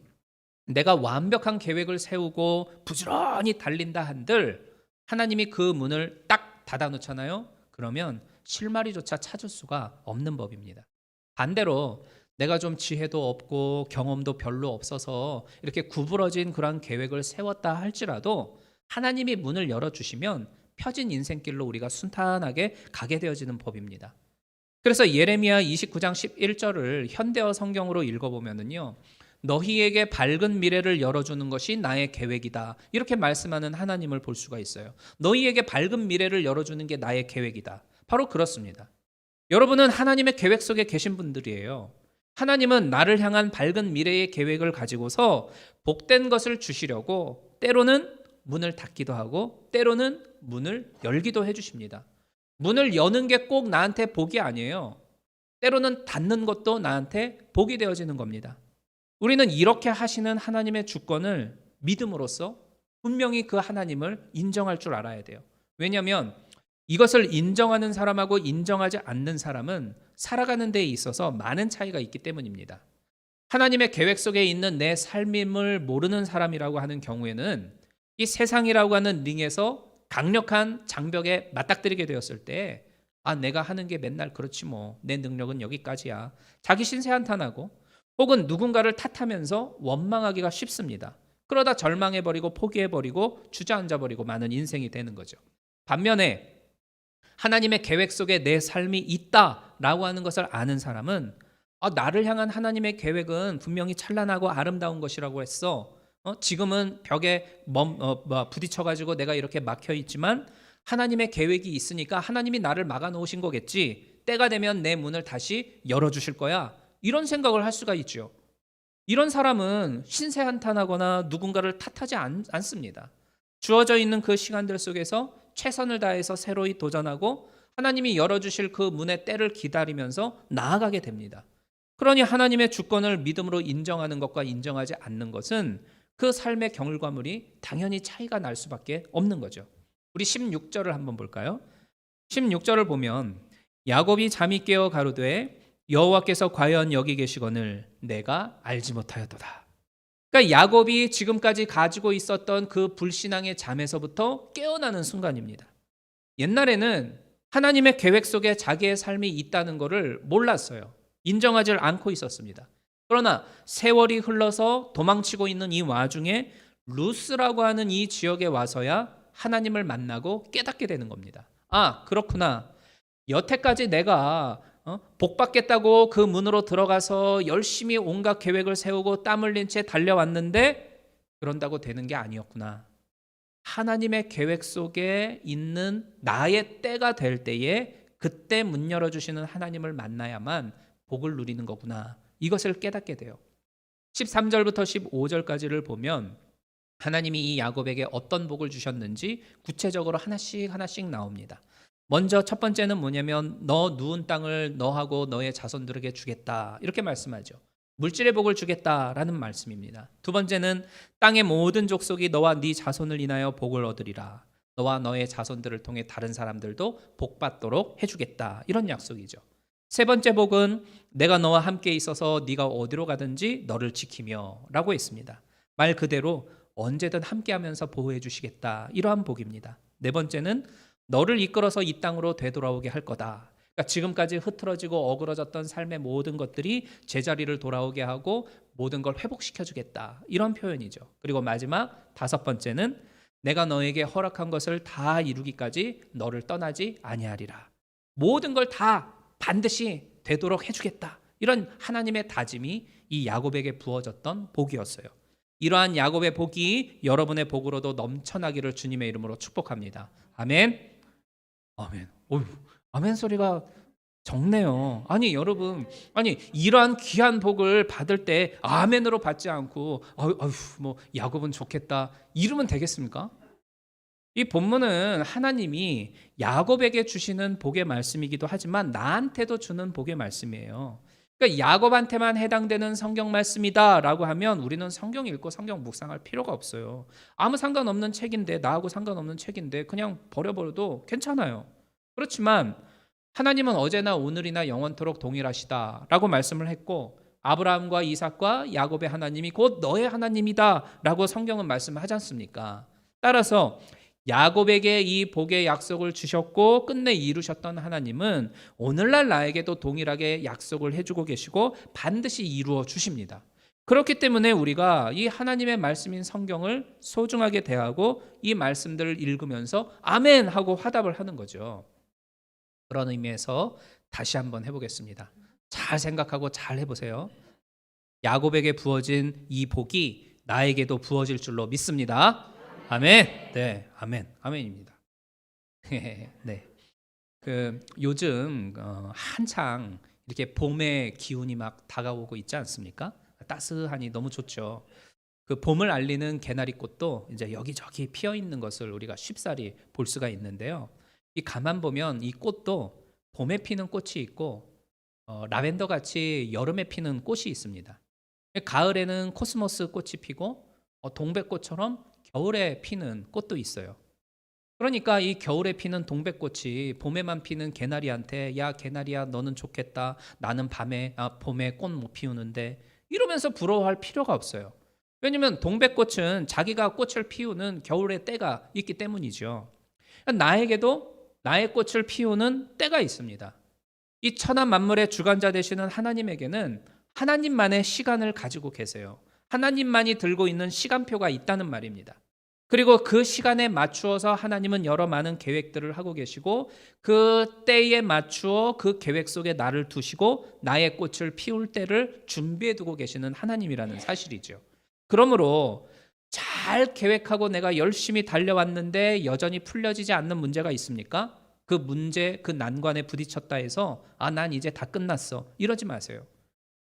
내가 완벽한 계획을 세우고 부지런히 달린다 한들 하나님이 그 문을 딱 닫아 놓잖아요. 그러면 실마리조차 찾을 수가 없는 법입니다. 반대로 내가 좀 지혜도 없고 경험도 별로 없어서 이렇게 구부러진 그런 계획을 세웠다 할지라도 하나님이 문을 열어주시면 펴진 인생길로 우리가 순탄하게 가게 되어지는 법입니다. 그래서 예레미야 29장 11절을 현대어 성경으로 읽어보면요, 너희에게 밝은 미래를 열어주는 것이 나의 계획이다, 이렇게 말씀하는 하나님을 볼 수가 있어요. 너희에게 밝은 미래를 열어주는 게 나의 계획이다. 바로 그렇습니다. 여러분은 하나님의 계획 속에 계신 분들이에요. 하나님은 나를 향한 밝은 미래의 계획을 가지고서 복된 것을 주시려고 때로는 문을 닫기도 하고 때로는 문을 열기도 해주십니다. 문을 여는 게 꼭 나한테 복이 아니에요. 때로는 닫는 것도 나한테 복이 되어지는 겁니다. 우리는 이렇게 하시는 하나님의 주권을 믿음으로써 분명히 그 하나님을 인정할 줄 알아야 돼요. 왜냐하면 이것을 인정하는 사람하고 인정하지 않는 사람은 살아가는 데 있어서 많은 차이가 있기 때문입니다. 하나님의 계획 속에 있는 내 삶임을 모르는 사람이라고 하는 경우에는 이 세상이라고 하는 링에서 강력한 장벽에 맞닥뜨리게 되었을 때, 내가 하는 게 맨날 그렇지 뭐, 내 능력은 여기까지야, 자기 신세 한탄하고 혹은 누군가를 탓하면서 원망하기가 쉽습니다. 그러다 절망해버리고 포기해버리고 주저앉아버리고 많은 인생이 되는 거죠. 반면에 하나님의 계획 속에 내 삶이 있다라고 하는 것을 아는 사람은 나를 향한 하나님의 계획은 분명히 찬란하고 아름다운 것이라고 했어. 지금은 벽에 부딪혀가지고 내가 이렇게 막혀있지만 하나님의 계획이 있으니까 하나님이 나를 막아놓으신 거겠지. 때가 되면 내 문을 다시 열어주실 거야. 이런 생각을 할 수가 있죠. 이런 사람은 신세 한탄하거나 누군가를 탓하지 않습니다. 주어져 있는 그 시간들 속에서 최선을 다해서 새로이 도전하고 하나님이 열어주실 그 문의 때를 기다리면서 나아가게 됩니다. 그러니 하나님의 주권을 믿음으로 인정하는 것과 인정하지 않는 것은 그 삶의 결과물이 당연히 차이가 날 수밖에 없는 거죠. 우리 16절을 한번 볼까요? 16절을 보면 야곱이 잠이 깨어 가로되 여호와께서 과연 여기 계시거늘 내가 알지 못하였도다. 그러니까 야곱이 지금까지 가지고 있었던 그 불신앙의 잠에서부터 깨어나는 순간입니다. 옛날에는 하나님의 계획 속에 자기의 삶이 있다는 것을 몰랐어요. 인정하지 않고 있었습니다. 그러나 세월이 흘러서 도망치고 있는 이 와중에 루스라고 하는 이 지역에 와서야 하나님을 만나고 깨닫게 되는 겁니다. 그렇구나. 여태까지 내가 복 받겠다고 그 문으로 들어가서 열심히 온갖 계획을 세우고 땀 흘린 채 달려왔는데 그런다고 되는 게 아니었구나. 하나님의 계획 속에 있는 나의 때가 될 때에 그때 문 열어주시는 하나님을 만나야만 복을 누리는 거구나. 이것을 깨닫게 돼요. 13절부터 15절까지를 보면 하나님이 이 야곱에게 어떤 복을 주셨는지 구체적으로 하나씩 나옵니다. 먼저 첫 번째는 뭐냐면 너 누운 땅을 너하고 너의 자손들에게 주겠다, 이렇게 말씀하죠. 물질의 복을 주겠다라는 말씀입니다. 두 번째는 땅의 모든 족속이 너와 네 자손을 인하여 복을 얻으리라. 너와 너의 자손들을 통해 다른 사람들도 복 받도록 해주겠다, 이런 약속이죠. 세 번째 복은 내가 너와 함께 있어서 네가 어디로 가든지 너를 지키며 라고 했습니다. 말 그대로 언제든 함께하면서 보호해 주시겠다. 이러한 복입니다. 네 번째는 너를 이끌어서 이 땅으로 되돌아오게 할 거다. 그러니까 지금까지 흐트러지고 어그러졌던 삶의 모든 것들이 제자리를 돌아오게 하고 모든 걸 회복시켜 주겠다. 이런 표현이죠. 그리고 마지막 다섯 번째는 내가 너에게 허락한 것을 다 이루기까지 너를 떠나지 아니하리라. 모든 걸 다 반드시 되도록 해주겠다. 이런 하나님의 다짐이 이 야곱에게 부어졌던 복이었어요. 이러한 야곱의 복이 여러분의 복으로도 넘쳐나기를 주님의 이름으로 축복합니다. 아멘. 아멘. 어휴, 아멘 소리가 적네요. 아니 여러분, 아니 이러한 귀한 복을 받을 때 아멘으로 받지 않고 뭐 야곱은 좋겠다 이러면 되겠습니까? 이 본문은 하나님이 야곱에게 주시는 복의 말씀이기도 하지만 나한테도 주는 복의 말씀이에요. 그러니까 야곱한테만 해당되는 성경 말씀이다라고 하면 우리는 성경 읽고 성경 묵상할 필요가 없어요. 아무 상관없는 책인데, 나하고 상관없는 책인데 그냥 버려버려도 괜찮아요. 그렇지만 하나님은 어제나 오늘이나 영원토록 동일하시다라고 말씀을 했고, 아브라함과 이삭과 야곱의 하나님이 곧 너의 하나님이다라고 성경은 말씀하지 않습니까? 따라서 야곱에게 이 복의 약속을 주셨고 끝내 이루셨던 하나님은 오늘날 나에게도 동일하게 약속을 해주고 계시고 반드시 이루어 주십니다. 그렇기 때문에 우리가 이 하나님의 말씀인 성경을 소중하게 대하고 이 말씀들을 읽으면서 아멘 하고 화답을 하는 거죠. 그런 의미에서 다시 한번 해보겠습니다. 잘 생각하고 잘 해보세요. 야곱에게 부어진 이 복이 나에게도 부어질 줄로 믿습니다. 아멘. 네, 아멘, 아멘입니다. 네, 요즘 한창 이렇게 봄의 기운이 막 다가오고 있지 않습니까? 따스하니 너무 좋죠. 그 봄을 알리는 개나리꽃도 이제 여기저기 피어 있는 것을 우리가 쉽사리 볼 수가 있는데요. 이 가만 보면 이 꽃도 봄에 피는 꽃이 있고 라벤더 같이 여름에 피는 꽃이 있습니다. 가을에는 코스모스 꽃이 피고 동백꽃처럼 겨울에 피는 꽃도 있어요. 그러니까 이 겨울에 피는 동백꽃이 봄에만 피는 개나리한테 야 개나리야 너는 좋겠다. 나는 봄에 꽃 못 피우는데 이러면서 부러워할 필요가 없어요. 왜냐하면 동백꽃은 자기가 꽃을 피우는 겨울의 때가 있기 때문이죠. 나에게도 나의 꽃을 피우는 때가 있습니다. 이 천하 만물의 주관자 되시는 하나님에게는 하나님만의 시간을 가지고 계세요. 하나님만이 들고 있는 시간표가 있다는 말입니다. 그리고 그 시간에 맞추어서 하나님은 여러 많은 계획들을 하고 계시고 그 때에 맞추어 그 계획 속에 나를 두시고 나의 꽃을 피울 때를 준비해 두고 계시는 하나님이라는 사실이죠. 그러므로 잘 계획하고 내가 열심히 달려왔는데 여전히 풀려지지 않는 문제가 있습니까? 그 문제, 그 난관에 부딪혔다 해서 난 이제 다 끝났어 이러지 마세요.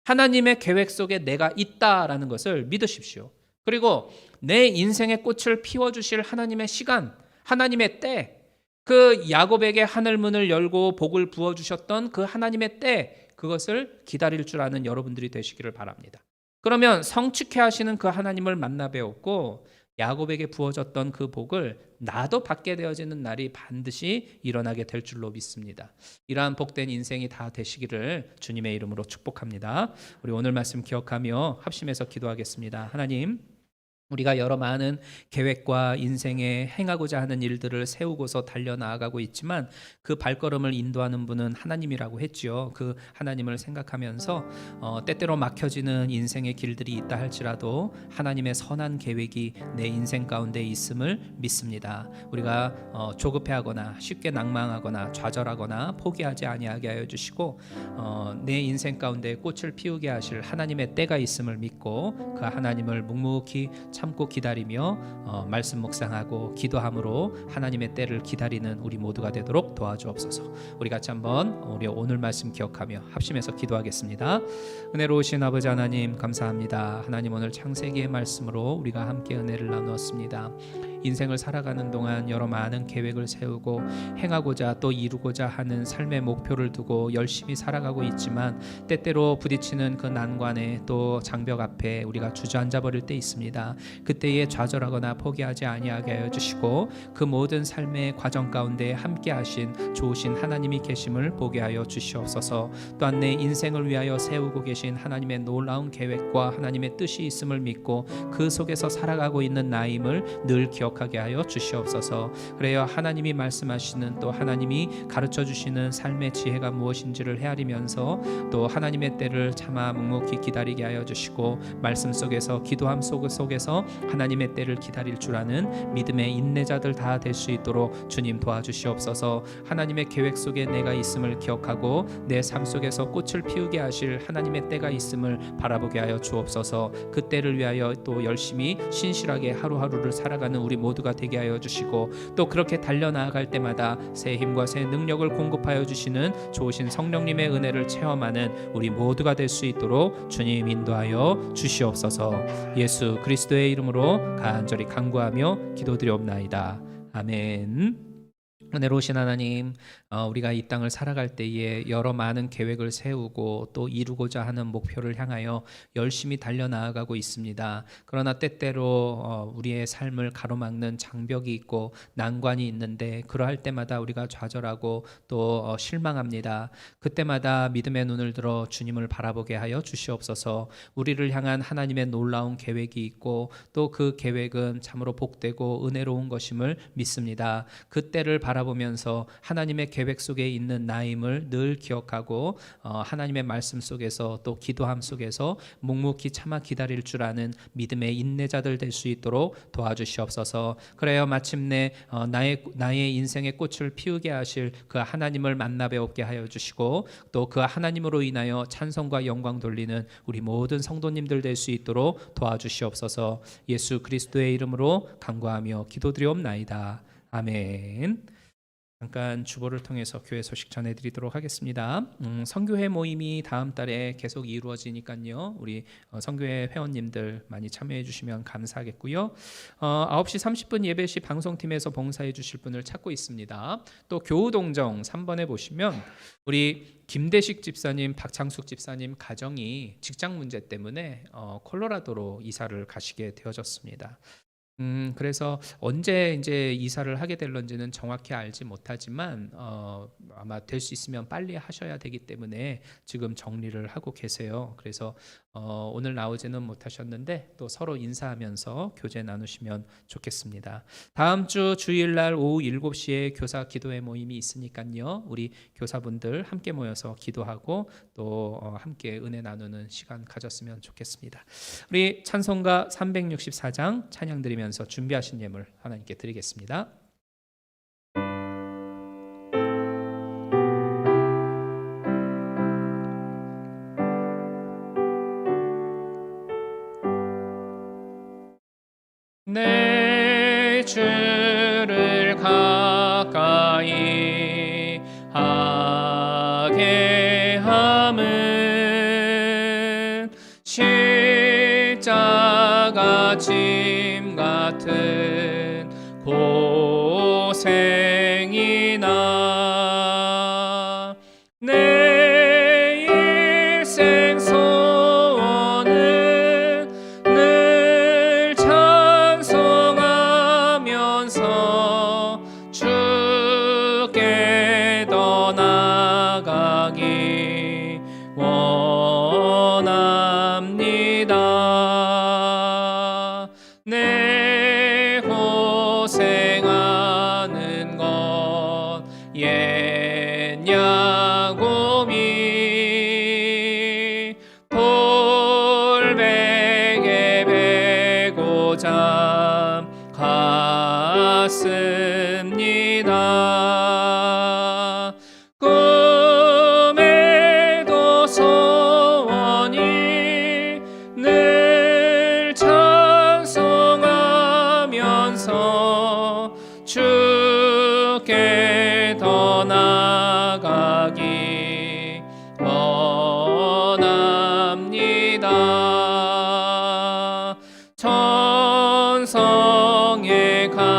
하나님의 계획 속에 내가 있다라는 것을 믿으십시오. 그리고 내 인생의 꽃을 피워주실 하나님의 시간, 하나님의 때, 그 야곱에게 하늘문을 열고 복을 부어주셨던 그 하나님의 때, 그것을 기다릴 줄 아는 여러분들이 되시기를 바랍니다. 그러면 성취케 하시는 그 하나님을 만나 배웠고 야곱에게 부어졌던 그 복을 나도 받게 되어지는 날이 반드시 일어나게 될 줄로 믿습니다. 이러한 복된 인생이 다 되시기를 주님의 이름으로 축복합니다. 우리 오늘 말씀 기억하며 합심해서 기도하겠습니다. 하나님, 우리가 여러 많은 계획과 인생에 행하고자 하는 일들을 세우고서 달려나아가고 있지만 그 발걸음을 인도하는 분은 하나님이라고 했죠. 그 하나님을 생각하면서 때때로 막혀지는 인생의 길들이 있다 할지라도 하나님의 선한 계획이 내 인생 가운데 있음을 믿습니다. 우리가 조급해하거나 쉽게 낭망하거나 좌절하거나 포기하지 아니하게 하여 주시고 내 인생 가운데 꽃을 피우게 하실 하나님의 때가 있음을 믿고 그 하나님을 묵묵히 참고 기다리며 말씀 묵상하고 기도함으로 하나님의 때를 기다리는 우리 모두가 되도록 도와주옵소서. 우리 같이 한번 우리 오늘 말씀 기억하며 합심해서 기도하겠습니다. 은혜로우신 아버지 하나님 감사합니다. 하나님 오늘 창세기의 말씀으로 우리가 함께 은혜를 나누었습니다. 인생을 살아가는 동안 여러 많은 계획을 세우고 행하고자 또 이루고자 하는 삶의 목표를 두고 열심히 살아가고 있지만 때때로 부딪히는 그 난관에 또 장벽 앞에 우리가 주저앉아 버릴 때 있습니다. 그때에 좌절하거나 포기하지 아니하게 하여 주시고 그 모든 삶의 과정 가운데 함께 하신 좋으신 하나님이 계심을 보게 하여 주시옵소서. 또한 내 인생을 위하여 세우고 계신 하나님의 놀라운 계획과 하나님의 뜻이 있음을 믿고 그 속에서 살아가고 있는 나임을 늘 기억하게 하여 주시옵소서. 그래야 하나님이 말씀하시는 또 하나님이 가르쳐 주시는 삶의 지혜가 무엇인지를 헤아리면서 또 하나님의 때를 참아 묵묵히 기다리게 하여 주시고 말씀 속에서 기도함 속에서 하나님의 때를 기다릴 줄 아는 믿음의 인내자들 다 될 수 있도록 주님 도와주시옵소서. 하나님의 계획 속에 내가 있음을 기억하고 내 삶 속에서 꽃을 피우게 하실 하나님의 때가 있음을 바라보게 하여 주옵소서. 그 때를 위하여 또 열심히 신실하게 하루하루를 살아가는 우리 모두가 되게 하여 주시고 또 그렇게 달려나아갈 때마다 새 힘과 새 능력을 공급하여 주시는 좋으신 성령님의 은혜를 체험하는 우리 모두가 될 수 있도록 주님 인도하여 주시옵소서. 예수 그리스도의 이름으로 간절히 간구하며 기도드리옵나이다. 아멘. 은혜로우신 하나님, 우리가 이 땅을 살아갈 때에 여러 많은 계획을 세우고 또 이루고자 하는 목표를 향하여 열심히 달려나아가고 있습니다. 그러나 때때로 우리의 삶을 가로막는 장벽이 있고 난관이 있는데 그러할 때마다 우리가 좌절하고 또 실망합니다. 그때마다 믿음의 눈을 들어 주님을 바라보게 하여 주시옵소서. 우리를 향한 하나님의 놀라운 계획이 있고 또 그 계획은 참으로 복되고 은혜로운 것임을 믿습니다. 그때를 바라보면서 하나님의 계획 속에 있는 나임을 늘 기억하고 하나님의 말씀 속에서 또 기도함 속에서 묵묵히 참아 기다릴 줄 아는 믿음의 인내자들 될 수 있도록 도와주시옵소서. 그래야 마침내 나의 인생의 꽃을 피우게 하실 그 하나님을 만나 배우게 하여 주시고 또 그 하나님으로 인하여 찬송과 영광 돌리는 우리 모든 성도님들 될 수 있도록 도와주시옵소서. 예수 그리스도의 이름으로 간구하며 기도드리옵나이다. 아멘. 잠깐 주보를 통해서 교회 소식 전해드리도록 하겠습니다. 선교회 모임이 다음 달에 계속 이루어지니까요. 우리 선교회 회원님들 많이 참여해 주시면 감사하겠고요. 9시 30분 예배 시 방송팀에서 봉사해 주실 분을 찾고 있습니다. 또 교우동정 3번에 보시면 우리 김대식 집사님, 박창숙 집사님 가정이 직장 문제 때문에 콜로라도로 이사를 가시게 되어졌습니다. 그래서 언제 이제 이사를 하게 될런지는 정확히 알지 못하지만 아마 될 수 있으면 빨리 하셔야 되기 때문에 지금 정리를 하고 계세요. 그래서 오늘 나오지는 못하셨는데 또 서로 인사하면서 교제 나누시면 좋겠습니다. 다음 주 주일날 오후 7시에 교사 기도회 모임이 있으니까요. 우리 교사분들 함께 모여서 기도하고 또 함께 은혜 나누는 시간 가졌으면 좋겠습니다. 우리 찬송가 364장 찬양 드리면서 준비하신 예물 하나님께 드리겠습니다. 내 주를 가까이 하게 함은 십자가 짐 같은 고생이나 내 일생 소원은 늘 찬송하면서 주께 더 나아가기 원합니다. 내 고생하는 것 옛 야곱이 돌베개 베고자 갔습니다. 꿈에도 소원이 늘 찬송하면서 주께 더 나아가기 원합니다. 천성의 가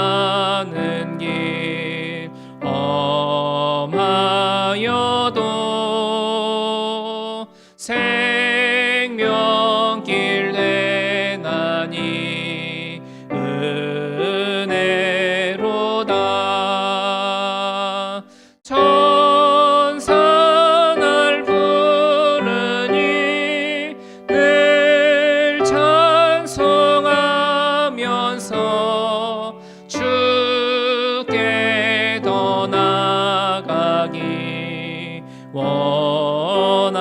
나가기 원합니다.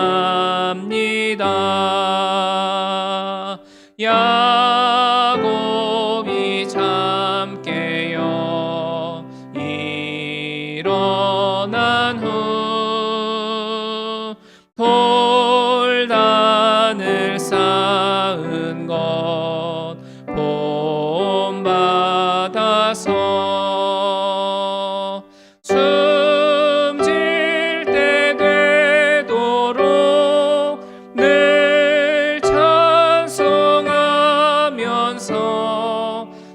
야곱이 잠 깨어 일어난 후 돌단을 쌓은 것 본받아서 숨질 때 되도록 늘 찬송하면서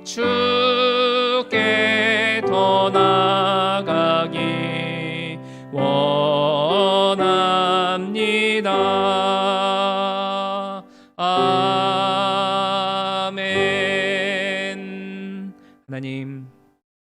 주께 더 나아가기 원합니다. 아멘. 하나님,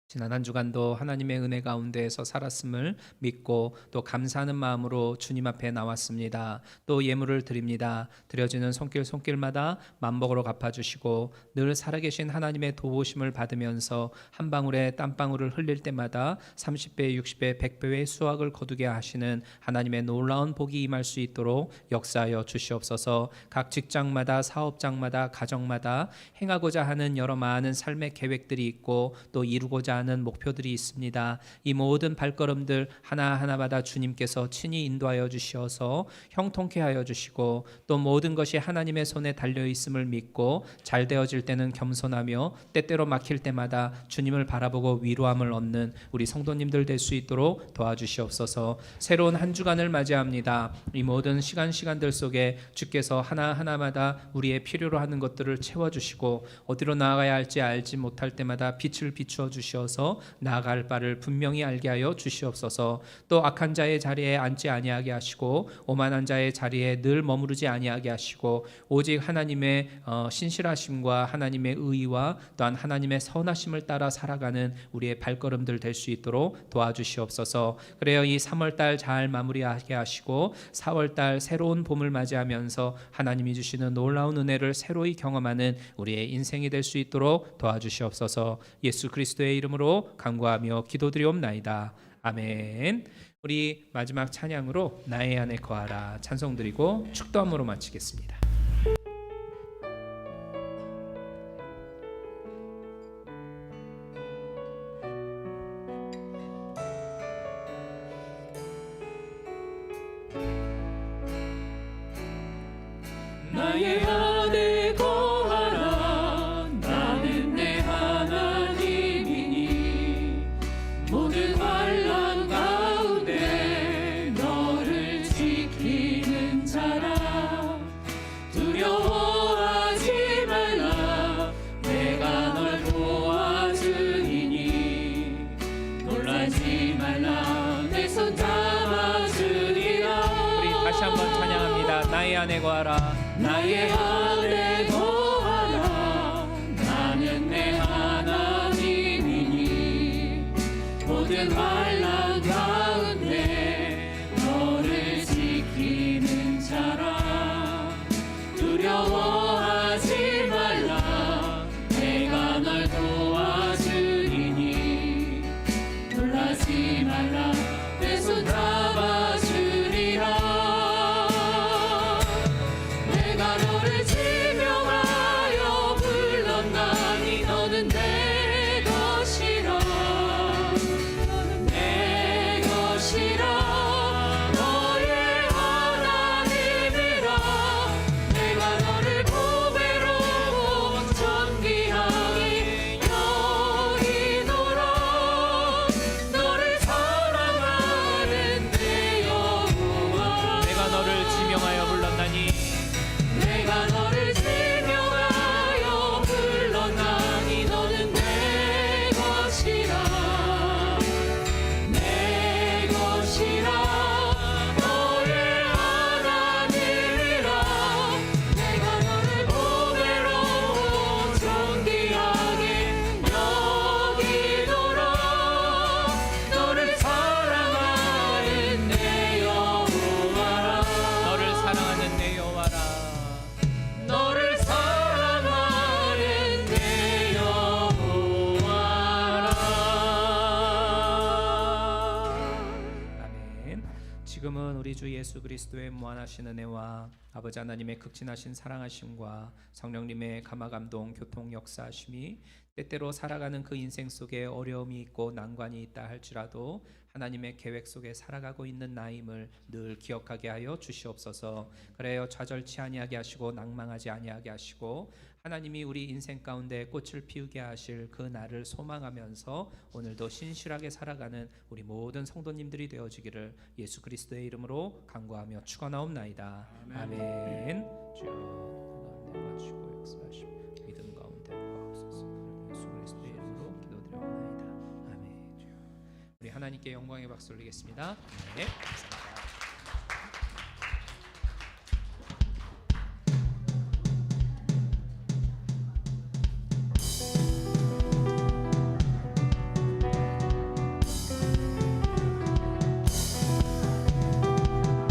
지난 한 주간도 하나님의 은혜 가운데에서 살았음을 믿고 또 감사하는 마음으로 주님 앞에 나왔습니다. 또 예물을 드립니다. 드려지는 손길마다 만복으로 갚아주시고 늘 살아계신 하나님의 도우심을 받으면서 한 방울의 땀방울을 흘릴 때마다 30배, 60배, 100배의 수확을 거두게 하시는 하나님의 놀라운 복이 임할 수 있도록 역사하여 주시옵소서. 각 직장마다, 사업장마다, 가정마다 행하고자 하는 여러 많은 삶의 계획들이 있고 또 이루고자 하는 목표들이 있습니다. 이 모든 발걸음들 하나하나마다 주님께서 친히 인도하여 주시어서 형통케 하여 주시고 또 모든 것이 하나님의 손에 달려 있음을 믿고 잘 되어질 때는 겸손하며 때때로 막힐 때마다 주님을 바라보고 위로함을 얻는 우리 성도님들 될 수 있도록 도와주시옵소서. 새로운 한 주간을 맞이합니다. 이 모든 시간들 속에 주께서 하나하나마다 우리의 필요로 하는 것들을 채워주시고 어디로 나아가야 할지 알지 못할 때마다 빛을 비추어 주시어서 나아갈 바를 분명히 알게 하여 주시옵소서. 또 악한 자의 자리에 앉지 아니하게 하시고 오만한 자의 자리에 늘 머무르지 아니하게 하시고 오직 하나님의 신실하심과 하나님의 의와 또한 하나님의 선하심을 따라 살아가는 우리의 발걸음들 될 수 있도록 도와주시옵소서. 그래요, 이 3월달 잘 마무리하게 하시고 4월달 새로운 봄을 맞이하면서 하나님이 주시는 놀라운 은혜를 새로이 경험하는 우리의 인생이 될 수 있도록 도와주시옵소서. 예수 그리스도의 이름으로 간구하며 기도드리옵나이다. 아멘. 우리 마지막 찬양으로 나의 안에 거하라 찬송 드리고 축도함으로 마치겠습니다. 나의 안에 거하라. 나는 내 하나님이니 모든 환난 가운데 너를 지키는 자라. 두려워하지 말라. 내가 널 도와주리니 놀라지 말라. 내 손 잡아주리라. 우리 다시 한번 찬양합니다. 나의 안에 거하라. 나의 안에 거하라. 나는 내 하나님이니 모든 환난 가운데 너를 지키는 자라. 두려워하지 말라. 내가 널 도와주리니 놀라지 말라. 내 손 잡아주리라. 내가 너를 지명하여 불렀나니 너는 내 것이라. 너는 내 것이라. 너의 하나님이라. 내가 너를 보배로 존귀하게 여기노라. 너를 사랑하는 지금은 우리 주 예수 그리스도의 무한하신 은혜와 아버지 하나님의 극진하신 사랑하심과 성령님의 감화감동 교통 역사하심이 때때로 살아가는 그 인생 속에 어려움이 있고 난관이 있다 할지라도 하나님의 계획 속에 살아가고 있는 나임을 늘 기억하게 하여 주시옵소서. 그래요 좌절치 아니하게 하시고 낭망하지 아니하게 하시고 하나님이 우리 인생 가운데 꽃을 피우게 하실 그 날을 소망하면서 오늘도 신실하게 살아가는 우리 모든 성도님들이 되어지기를 예수 그리스도의 이름으로 간구하며 축원하옵나이다. 아멘. 주여 가운데 와주시고 역사하시고 믿음 가운데 거하옵소서. 예수 그리스도의 이름으로 기도드려옵나이다. 아멘. 주여. 우리 하나님께 영광의 박수 올리겠습니다. 네.